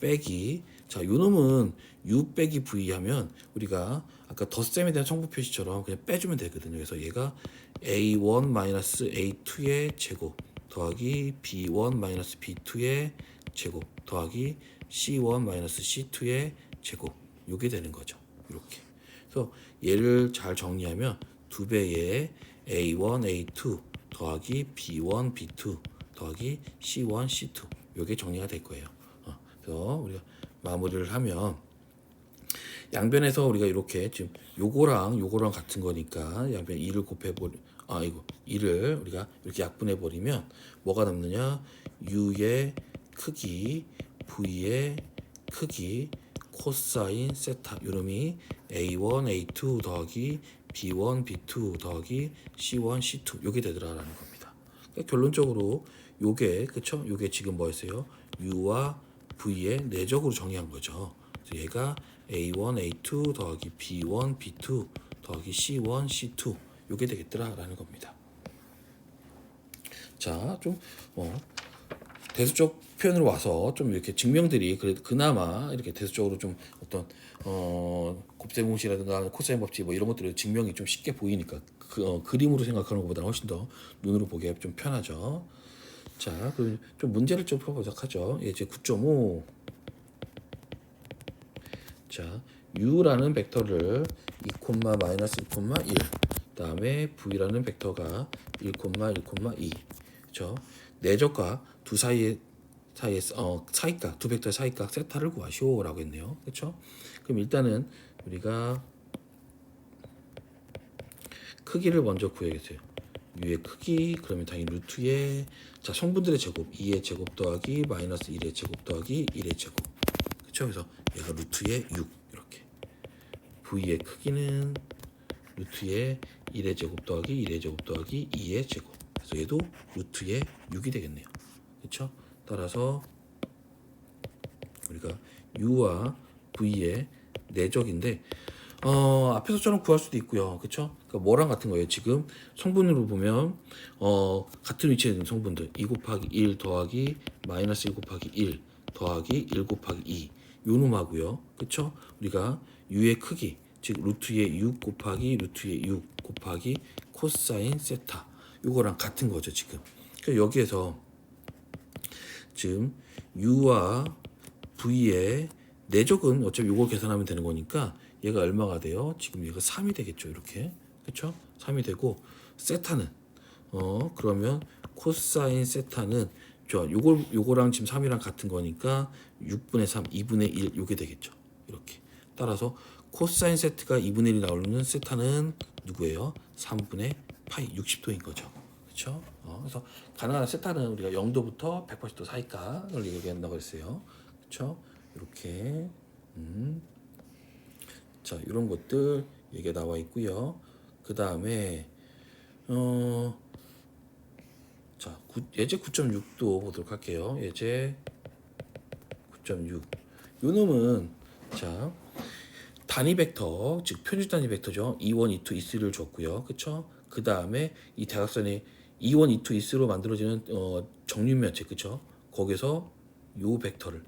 빼기 자 요놈은 U 빼기 V 하면 우리가 아까 덧셈에 대한 성분 표시처럼 그냥 빼주면 되거든요. 그래서 얘가 A1 마이너스 A2의 제곱 더하기 B1 마이너스 B2의 제곱 더하기 C1 마이너스 C2의 제곱 요게 되는 거죠. 이렇게 그래서 얘를 잘 정리하면 두 배의 A1, A2 더하기 B1, B2 더하기 C1, C2 요게 정리가 될 거예요. 그래서 우리가 마무리를 하면 양변에서 우리가 이렇게 지금 요거랑 같은 거니까 양변 2를 곱해버리 이거 2를 우리가 이렇게 약분해 버리면 뭐가 남느냐 U의 크기 V의 크기 코사인 세타 요놈이 A1, A2 더하기 B1, B2 더하기 C1, C2 요게 되더라라는 겁니다. 그러니까 결론적으로 요게 그쵸? 요게 지금 뭐였어요? U와 V의 내적으로 정의한 거죠. 그래서 얘가 A1, A2 더하기 B1, B2 더하기 C1, C2 요게 되겠더라라는 겁니다. 자, 좀 대수적 표현으로 와서 좀 이렇게 증명들이 그나마 이렇게 대수적으로 좀 어떤 곱셈 공식이라든가 코사인 법칙 뭐 이런 것들이 증명이 좀 쉽게 보이니까 그림으로 생각하는 것보다 훨씬 더 눈으로 보기에 좀 편하죠. 자, 그럼 좀 문제를 좀 풀어보도록 하죠. 예, 이제 9.5. 자, U라는 벡터를 2, 마이너스 2, 1. 그다음에 V라는 벡터가 1, 1, 2. 그렇죠? 내적과 두 사이의 사이각, 두 벡터의 사이각 세타를 구하시오라고 했네요. 그렇죠? 그럼 일단은 우리가 크기를 먼저 구해야겠어요. U의 크기 그러면 당연히 루트의 자 성분들의 제곱 2의 제곱 더하기 마이너스 1의 제곱 더하기 1의 제곱 그렇죠? 그래서 얘가 루트의 6 이렇게 V의 크기는 루트의 1의 제곱 더하기 1의 제곱 더하기 2의 제곱 그래서 얘도 루트의 6이 되겠네요. 그렇죠? 따라서 우리가 U와 V의 내적인데 앞에서처럼 구할 수도 있고요. 그쵸? 그러니까 뭐랑 같은 거예요. 지금 성분으로 보면 같은 위치에 있는 성분들 2 곱하기 1 더하기 마이너스 1 곱하기 1 더하기 1 곱하기 2 요놈하고요. 그쵸? 우리가 U의 크기 즉 루트의 6 곱하기 루트의 6 곱하기 코사인 세타 요거랑 같은 거죠. 지금 그러니까 여기에서 지금 U와 V의 내적은 어차피 요거 계산하면 되는 거니까 얘가 얼마가 돼요? 지금 얘가 3이 되겠죠. 이렇게. 그렇죠? 3이 되고 세타는 그러면 코사인 세타는 요거랑 지금 3이랑 같은 거니까 6분의 3, 2분의 1 요게 되겠죠. 이렇게. 따라서 코사인 세트가 2분의 1이 나오는 세타는 누구예요? 3분의 파이 60도인 거죠. 그렇죠? 그래서 가능한 세타는 우리가 0도부터 180도 사이가를 얘기한다고 했어요. 그렇죠? 이렇게 자, 이런 것들 얘기 나와 있고요. 그 다음에 자, 예제 9.6도 보도록 할게요. 예제 9.6. 요 놈은 자, 단위 벡터, 즉 표준 단위 벡터죠. E1, E2, E3를 줬고요. 그쵸? 그 다음에 이 대각선이 E1, E2, E3로 만들어지는 정육면체, 그쵸? 거기서 요 벡터를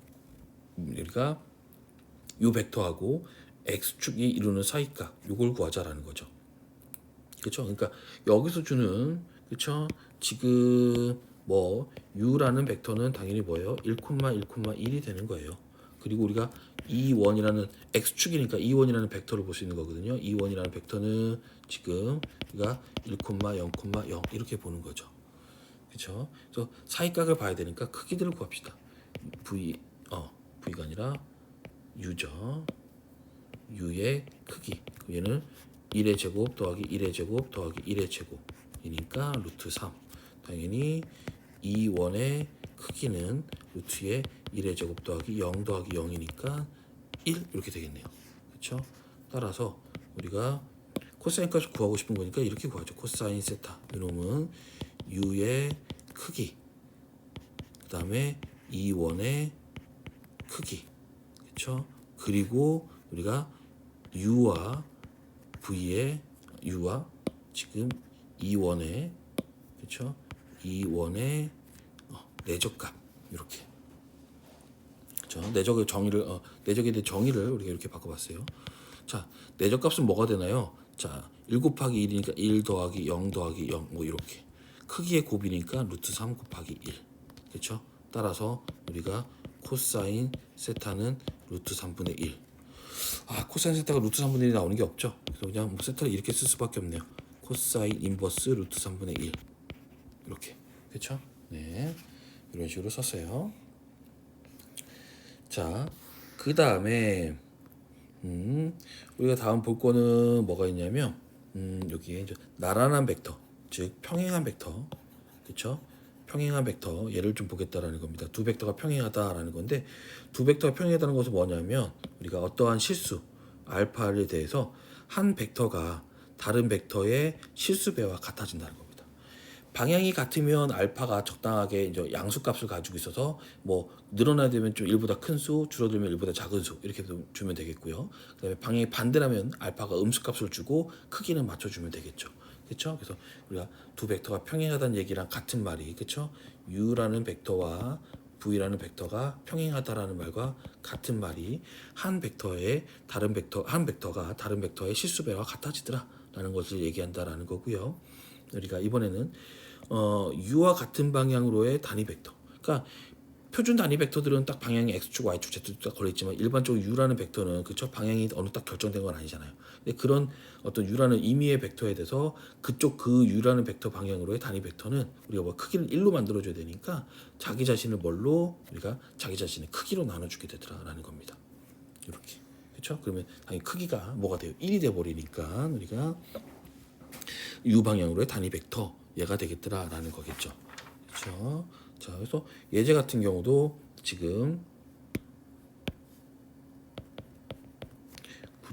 우리가 요 벡터하고 x축이 이루는 사이각 요걸 구하자라는 거죠. 그쵸? 그러니까 여기서 주는 그쵸? 지금 뭐 u라는 벡터는 당연히 뭐예요? 1,1,1이 되는 거예요. 그리고 우리가 E1이라는 x축이니까 E1이라는 벡터를 볼 수 있는 거거든요. E1이라는 벡터는 지금 우리가 1,0,0 이렇게 보는 거죠. 그렇죠? 그래서 사이각을 봐야 되니까 크기들을 구합시다. V가 아니라 U죠. U의 크기. 얘는 1의 제곱 더하기 1의 제곱 더하기 1의 제곱이니까 루트 3. 당연히 이 원의 크기는 루트의 1의 제곱 더하기 0 더하기 0이니까 1 이렇게 되겠네요. 그렇죠? 따라서 우리가 코사인 값을 구하고 싶은 거니까 이렇게 구하죠. 코사인 세타. 이놈은 U의 크기. 그 다음에 이 원의 크기. 그렇죠? 그리고 우리가 U와 V의 U와 지금 E1의 그렇죠? E1의 내적값 이렇게 그렇죠? 내적의 정의를 내적에 대한 정의를 우리가 이렇게 바꿔봤어요. 자, 내적값은 뭐가 되나요? 자, 1 곱하기 1이니까 1 더하기 0 더하기 0 뭐 이렇게 크기의 곱이니까 루트 3 곱하기 1 그렇죠? 따라서 우리가 코사인 세타는 루트 3분의 1 코사인 세타가 루트 3분의 1이 나오는 게 없죠. 그래서 그냥 뭐 세타를 이렇게 쓸 수밖에 없네요. 코사인 인버스 루트 3분의 1 이렇게 그렇죠? 네, 이런 식으로 썼어요. 자, 그 다음에 우리가 다음 볼 거는 뭐가 있냐면 여기에 이제 나란한 벡터, 즉 평행한 벡터, 그렇죠? 평행한 벡터 얘를 좀 보겠다라는 겁니다. 두 벡터가 평행하다라는 건데 두 벡터가 평행하다는 것은 뭐냐면 우리가 어떠한 실수 알파에 대해서 한 벡터가 다른 벡터의 실수배와 같아진다는 겁니다. 방향이 같으면 알파가 적당하게 이제 양수값을 가지고 있어서 뭐 늘어나야 되면 좀 1보다 큰 수, 줄어들면 1보다 작은 수 이렇게 주면 되겠고요. 그다음에 방향이 반대라면 알파가 음수값을 주고 크기는 맞춰주면 되겠죠. 그렇죠? 그래서 우리가 두 벡터가 평행하다는 얘기랑 같은 말이 그렇죠? U라는 벡터와 V라는 벡터가 평행하다라는 말과 같은 말이 한 벡터의 다른 벡터 한 벡터가 다른 벡터의 실수배와 같아지더라라는 것을 얘기한다라는 거고요. 우리가 이번에는 U와 같은 방향으로의 단위 벡터. 그러니까 표준 단위 벡터들은 딱 방향이 x축, y축, z축 딱 걸려있지만 일반적으로 U라는 벡터는 그쵸 방향이 어느 딱 결정된 건 아니잖아요. 근데 그런 어떤 U라는 임의의 벡터에 대해서 그쪽 그 U라는 벡터 방향으로의 단위 벡터는 우리가 뭐 크기를 1로 만들어줘야 되니까 자기 자신을 뭘로 우리가 자기 자신의 크기로 나눠주게 되더라라는 겁니다. 이렇게 그렇죠? 그러면 당연히 크기가 뭐가 돼요? 1이 돼 버리니까 우리가 U 방향으로의 단위 벡터 얘가 되겠더라라는 거겠죠. 그렇죠? 자, 그래서 예제 같은 경우도 지금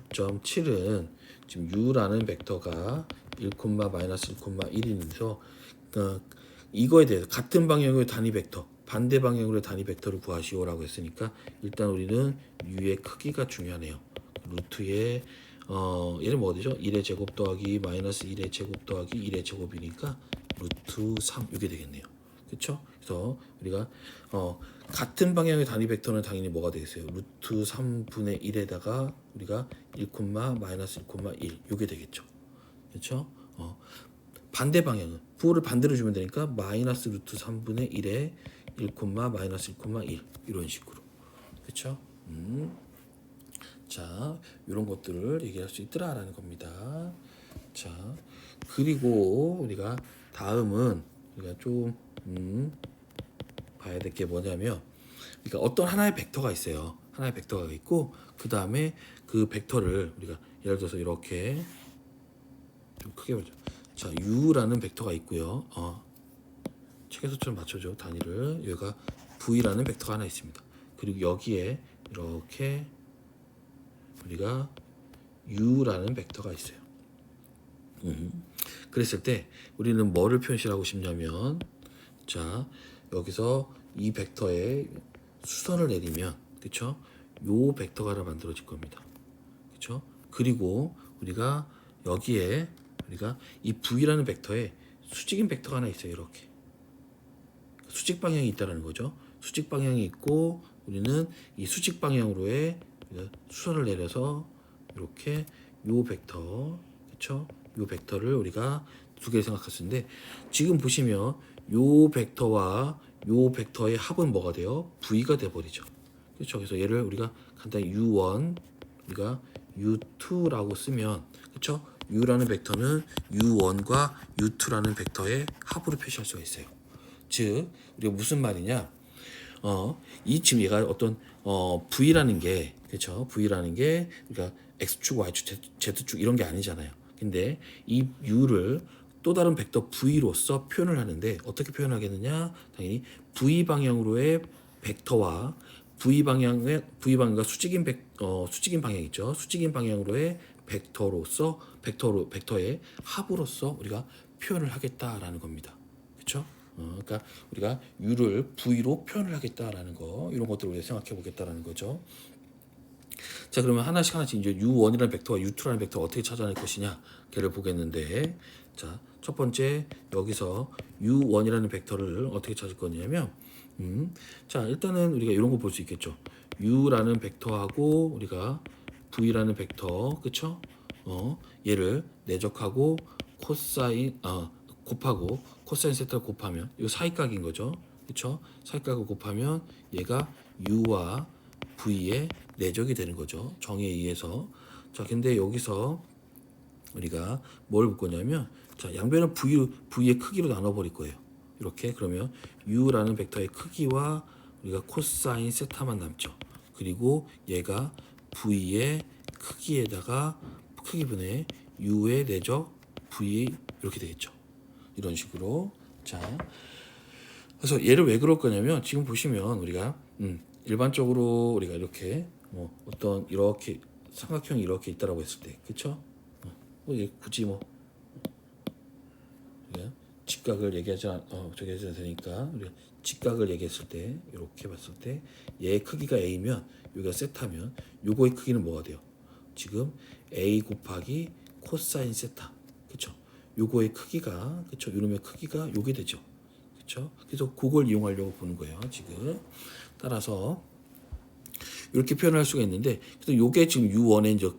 9.7은 지금 U라는 벡터가 1,-1,1이면서 이거에 대해서 같은 방향의 단위 벡터, 반대 방향으로의 단위 벡터를 구하시오라고 했으니까 일단 우리는 U의 크기가 중요하네요. 루트의 얘는 뭐가 되죠? 1의 제곱 더하기 마이너스 1의 제곱 더하기 1의 제곱이니까 루트 3 이게 되겠네요. 그렇죠? 그래서 우리가 같은 방향의 단위 벡터는 당연히 뭐가 되겠어요? 루트 3분의 1에다가 우리가 1, 마이너스 1,1 이게 되겠죠. 그렇죠? 반대 방향은 부호를 반대로 주면 되니까 마이너스 루트 3분의 1에 1, 마이너스 1,1 이런 식으로. 그렇죠? 자, 이런 것들을 얘기할 수 있더라라는 겁니다. 자, 그리고 우리가 다음은 우리가 좀 봐야 될 게 뭐냐면, 그러니까 어떤 하나의 벡터가 있어요. 하나의 벡터가 있고 그 다음에 그 벡터를 우리가 예를 들어서 이렇게 좀 크게 보죠. 자, u라는 벡터가 있고요. 책에서처럼 맞춰줘 단위를. 얘가 v라는 벡터가 하나 있습니다. 그리고 여기에 이렇게 우리가 u라는 벡터가 있어요. 그랬을 때 우리는 뭐를 표시하고 싶냐면, 자, 여기서 이 벡터에 수선을 내리면, 그쵸? 요 벡터가 하나 만들어질 겁니다. 그쵸? 그리고 우리가 여기에 우리가 이 v라는 벡터에 수직인 벡터가 하나 있어요. 이렇게 수직 방향이 있다는 거죠. 수직 방향이 있고 우리는 이 수직 방향으로의 수선을 내려서 이렇게 요 벡터, 그쵸? 요 벡터를 우리가 두 개 생각할 수 있는데, 지금 보시면 요 벡터와 요 벡터의 합은 뭐가 돼요? v가 돼 버리죠. 그렇죠. 그래서 얘를 우리가 간단히 u1, 우리가 u2라고 쓰면, 그렇죠? u라는 벡터는 u1과 u2라는 벡터의 합으로 표시할 수가 있어요. 즉 우리가 무슨 말이냐? 이 지금 얘가 어떤 v라는 게, 그렇죠? v라는 게 우리가 x축, y축, z축 이런 게 아니잖아요. 근데 이 u를 또 다른 벡터 v로서 표현을 하는데 어떻게 표현하겠느냐? 당연히 v 방향으로의 벡터와 v 방향과 수직인 방향 있죠. 수직인 방향으로의 벡터의 합으로서 우리가 표현을 하겠다라는 겁니다. 그렇죠? 그러니까 우리가 u를 v로 표현을 하겠다라는 거, 이런 것들을 우리가 생각해 보겠다라는 거죠. 자, 그러면 하나씩 이제 u1이라는 벡터와 u2라는 벡터 어떻게 찾아낼 것이냐, 걔를 보겠는데, 자, 첫 번째 여기서 u1이라는 벡터를 어떻게 찾을 거냐면, 자, 일단은 우리가 이런 거 볼 수 있겠죠. u라는 벡터하고 우리가 v라는 벡터, 그쵸? 얘를 내적하고 곱하고 코사인 세타를 곱하면 이거 사이각인 거죠. 그쵸? 사이각을 곱하면 얘가 u와 v의 내적이 되는 거죠. 정의에 의해서. 자, 근데 여기서 우리가 뭘 볼 거냐면, 자, 양변을 v의 크기로 나눠 버릴 거예요. 이렇게. 그러면 u라는 벡터의 크기와 우리가 코사인 세타만 남죠. 그리고 얘가 v의 크기에다가 크기분의 u의 내적 v, 이렇게 되겠죠. 이런 식으로. 자, 그래서 얘를 왜 그럴 거냐면, 지금 보시면 우리가 일반적으로 우리가 이렇게 어떤 이렇게 삼각형이 이렇게 있다라고 했을 때, 그쵸? 굳이 우리가 직각을 저기 해도 되니까 우리가 직각을 얘기했을 때, 이렇게 봤을 때 얘의 크기가 a면 여기가 세타면 요거의 크기는 뭐가 돼요? 지금 a 곱하기 코사인 세타, 그쵸? 요거의 크기가, 그쵸? 요놈의 크기가 요게 되죠. 그쵸? 그래서 그걸 이용하려고 보는 거예요, 지금. 따라서 이렇게 표현할 수가 있는데, 그래서 요게 지금 u1의 이제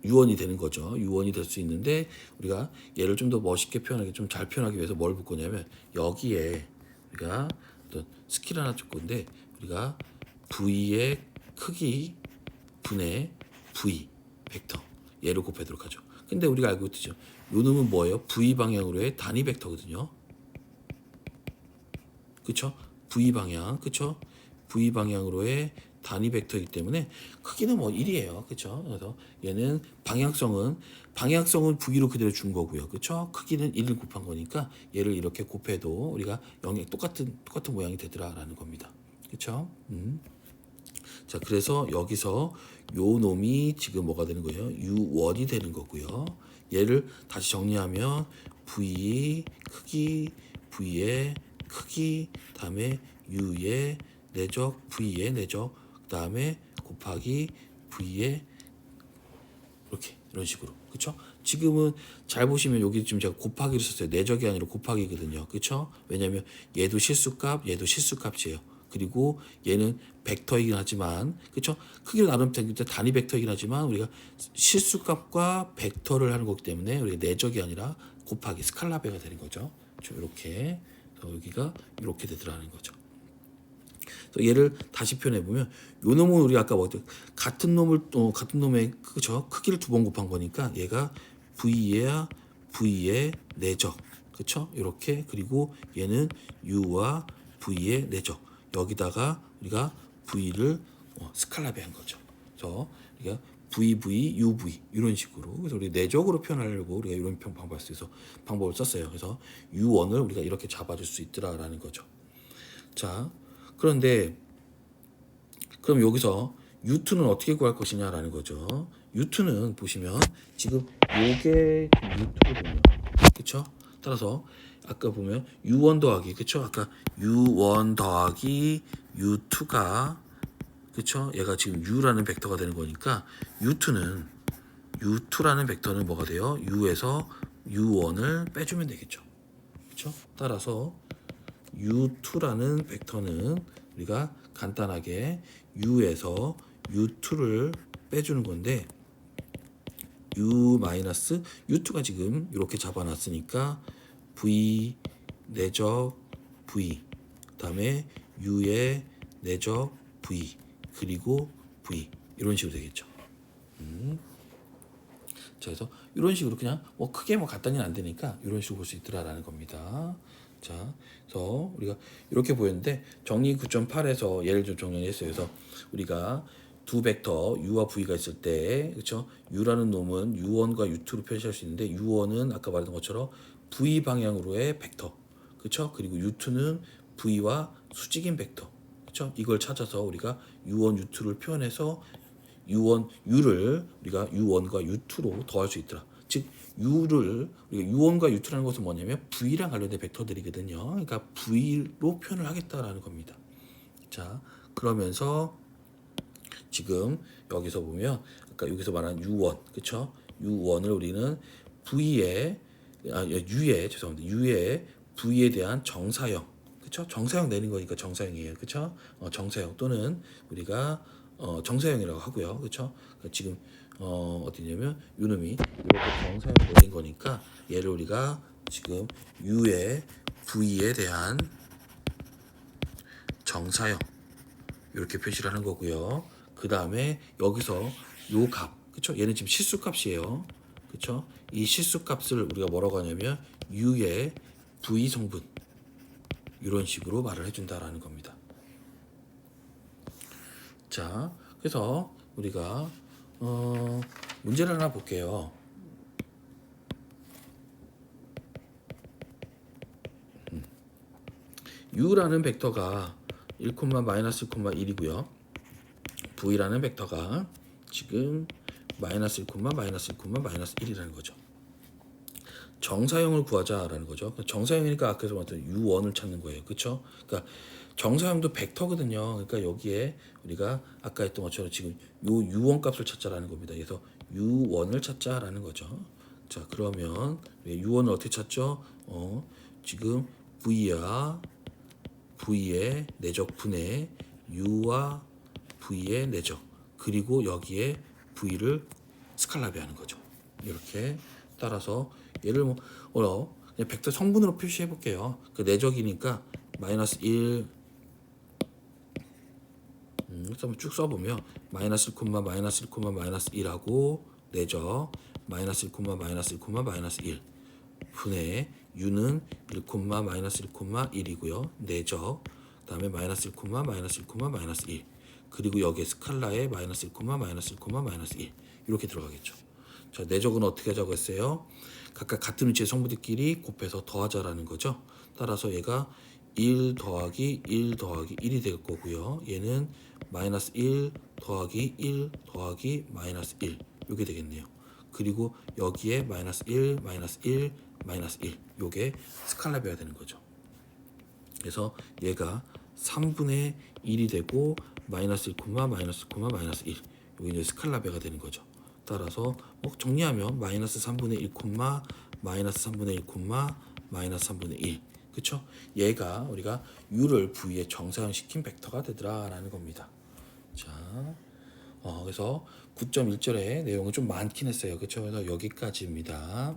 u1이 되는 거죠. u1이 될 수 있는데, 우리가 얘를 좀 더 멋있게 표현하기, 좀 잘 표현하기 위해서 뭘 볼 거냐면, 여기에 우리가 어떤 스킬 하나 줄 건데, 우리가 v의 크기 분의 v 벡터, 얘를 곱하도록 하죠. 근데 우리가 알고 있죠. 요 놈은 뭐예요? v 방향으로의 단위 벡터거든요. 그쵸? v 방향, 그쵸? v 방향으로의 단위 벡터이기 때문에 크기는 뭐 1이에요. 그쵸? 그래서 얘는 방향성은 v로 그대로 준 거고요. 그쵸? 크기는 1을 곱한 거니까 얘를 이렇게 곱해도 우리가 똑같은 모양이 되더라라는 겁니다. 그쵸? 자, 그래서 여기서 요 놈이 지금 뭐가 되는 거예요? u1이 되는 거고요. 얘를 다시 정리하면 v 크기, v의 크기, 다음에 u의 내적, v의 내적, 다음에 곱하기 v의 이렇게, 이런 식으로. 그쵸? 지금은 잘 보시면 여기 지금 제가 곱하기를 썼어요. 내적이 아니라 곱하기거든요. 그쵸? 왜냐면 얘도 실수값, 얘도 실수값이에요. 그리고 얘는 벡터이긴 하지만, 그쵸? 크기로 나누면 단위 벡터이긴 하지만 우리가 실수값과 벡터를 하는 거기 때문에 우리가 내적이 아니라 곱하기 스칼라배가 되는 거죠. 이렇게. 여기가 이렇게 되더라는 거죠. 그래서 얘를 다시 표현해 보면, 요 놈은 우리가 아까 같은 놈의, 그죠? 크기를 두 번 곱한 거니까 얘가 v의 내적, 그쵸? 이렇게. 그리고 얘는 u와 v의 내적. 여기다가 우리가 v를 스칼라베한 거죠. 그래서 우리가 VV, UV 이런 식으로. 그래서 우리 내적으로 표현하려고 우리가 이런 방법을 썼어요. 그래서 U1을 우리가 이렇게 잡아줄 수 있더라라는 거죠. 자, 그런데 그럼 여기서 U2는 어떻게 구할 것이냐라는 거죠. U2는 보시면 지금 요게 U2거든요. 그쵸? 따라서 아까 보면 U1 더하기, 그쵸? 아까 U1 더하기 U2가, 그쵸? 얘가 지금 U라는 벡터가 되는 거니까 U2라는 벡터는 뭐가 돼요? U에서 U1을 빼주면 되겠죠. 그쵸? 따라서 U2라는 벡터는 우리가 간단하게 U에서 U2를 빼주는 건데 U-U2가 지금 이렇게 잡아놨으니까 V 내적 V 그다음에 U의 내적 V 그리고 V 이런 식으로 되겠죠. 자, 그래서 이런 식으로 그냥 크게 갖다니는 안 되니까 이런 식으로 볼 수 있더라라는 겁니다. 자, 그래서 우리가 이렇게 보였는데 정리 9.8에서 예를 좀 정리했어요. 그래서 우리가 두 벡터 u와 v가 있을 때, 그렇죠? u라는 놈은 u1과 u2로 표시할 수 있는데 u1은 아까 말했던 것처럼 v 방향으로의 벡터, 그렇죠? 그리고 u2는 v와 수직인 벡터, 그렇죠? 이걸 찾아서 우리가 u1, u2를 표현해서 U를 우리가 U1과 U2로 더할 수 있더라. 즉 U를 우리가 U1과 U2라는 것은 뭐냐면 V랑 관련된 벡터들이거든요. 그러니까 V로 표현을 하겠다라는 겁니다. 자, 그러면서 지금 여기서 보면 아까 여기서 말한 U1, 그쵸? U1을 우리는 U의 V에 대한 정사형, 그쵸? 정사형 내는 거니까 정사형이에요, 그쵸? 정사형 또는 우리가 정사형이라고 하고요, 그쵸? 그러니까 지금 어디냐면 요놈이 이렇게 정사형 내린 거니까 얘를 우리가 지금 U의 V에 대한 정사형 이렇게 표시를 하는 거고요. 그 다음에 여기서 요 값, 그쵸? 얘는 지금 실수값이에요, 그쵸? 이 실수값을 우리가 뭐라고 하냐면 U의 V 성분 이런 식으로 말을 해준다라는 겁니다. 자, 그래서 우리가 문제를 하나 볼게요. U라는 벡터가 1, 마이너스 1,1이고요. V라는 벡터가 지금 마이너스 1, 마이너스 1, 마이너스 1이라는 거죠. 정사형을 구하자라는 거죠. 정사형이니까 아까서 말했던 U1을 찾는 거예요. 그렇죠? 그러니까 정사형도 벡터거든요. 그러니까 여기에 우리가 아까 했던 것처럼 지금 요 U1 값을 찾자라는 겁니다. 그래서 U1을 찾자라는 거죠. 자, 그러면 U1을 어떻게 찾죠? 지금 V의 내적 분의 U와 V의 내적 그리고 여기에 V를 스칼라베하는 거죠. 이렇게 따라서 얘를 그냥 벡터 성분으로 표시해 볼게요. 그 내적이니까 마이너스 1 그래서 쭉 써보면 마이너스 1, 마이너스 1, 마이너스 1하고 내적 마이너스 1, 마이너스 1, 마이너스 1 분의 u는 1, 마이너스 1, 1이고요. 내적 그다음에 마이너스 1, 마이너스 1, 마이너스 1 그리고 여기에 스칼라에 마이너스 1, 마이너스 1, 마이너스 1 이렇게 들어가겠죠. 자, 내적은 어떻게 하자고 했어요? 각각 같은 위치의 성분들끼리 곱해서 더하자라는 거죠. 따라서 얘가 1 더하기 1 더하기 1이 될 거고요. 얘는 마이너스 1 더하기 1 더하기 마이너스 1 이게 되겠네요. 그리고 여기에 마이너스 1, 마이너스 1, 마이너스 1 요게 스칼라베야 되는 거죠. 그래서 얘가 3분의 1이 되고 마이너스 1, 마이너스 1, 마이너스 1 요게 이제 스칼라베가 되는 거죠. 따라서 정리하면 마이너스 3분의 1, 마이너스 3분의 1, 마이너스 3분의 1 그쵸? 얘가 우리가 U를 V에 정사형시킨 벡터가 되더라라는 겁니다. 자, 그래서 9.1절의 내용은 좀 많긴 했어요. 그쵸? 그래서 여기까지입니다.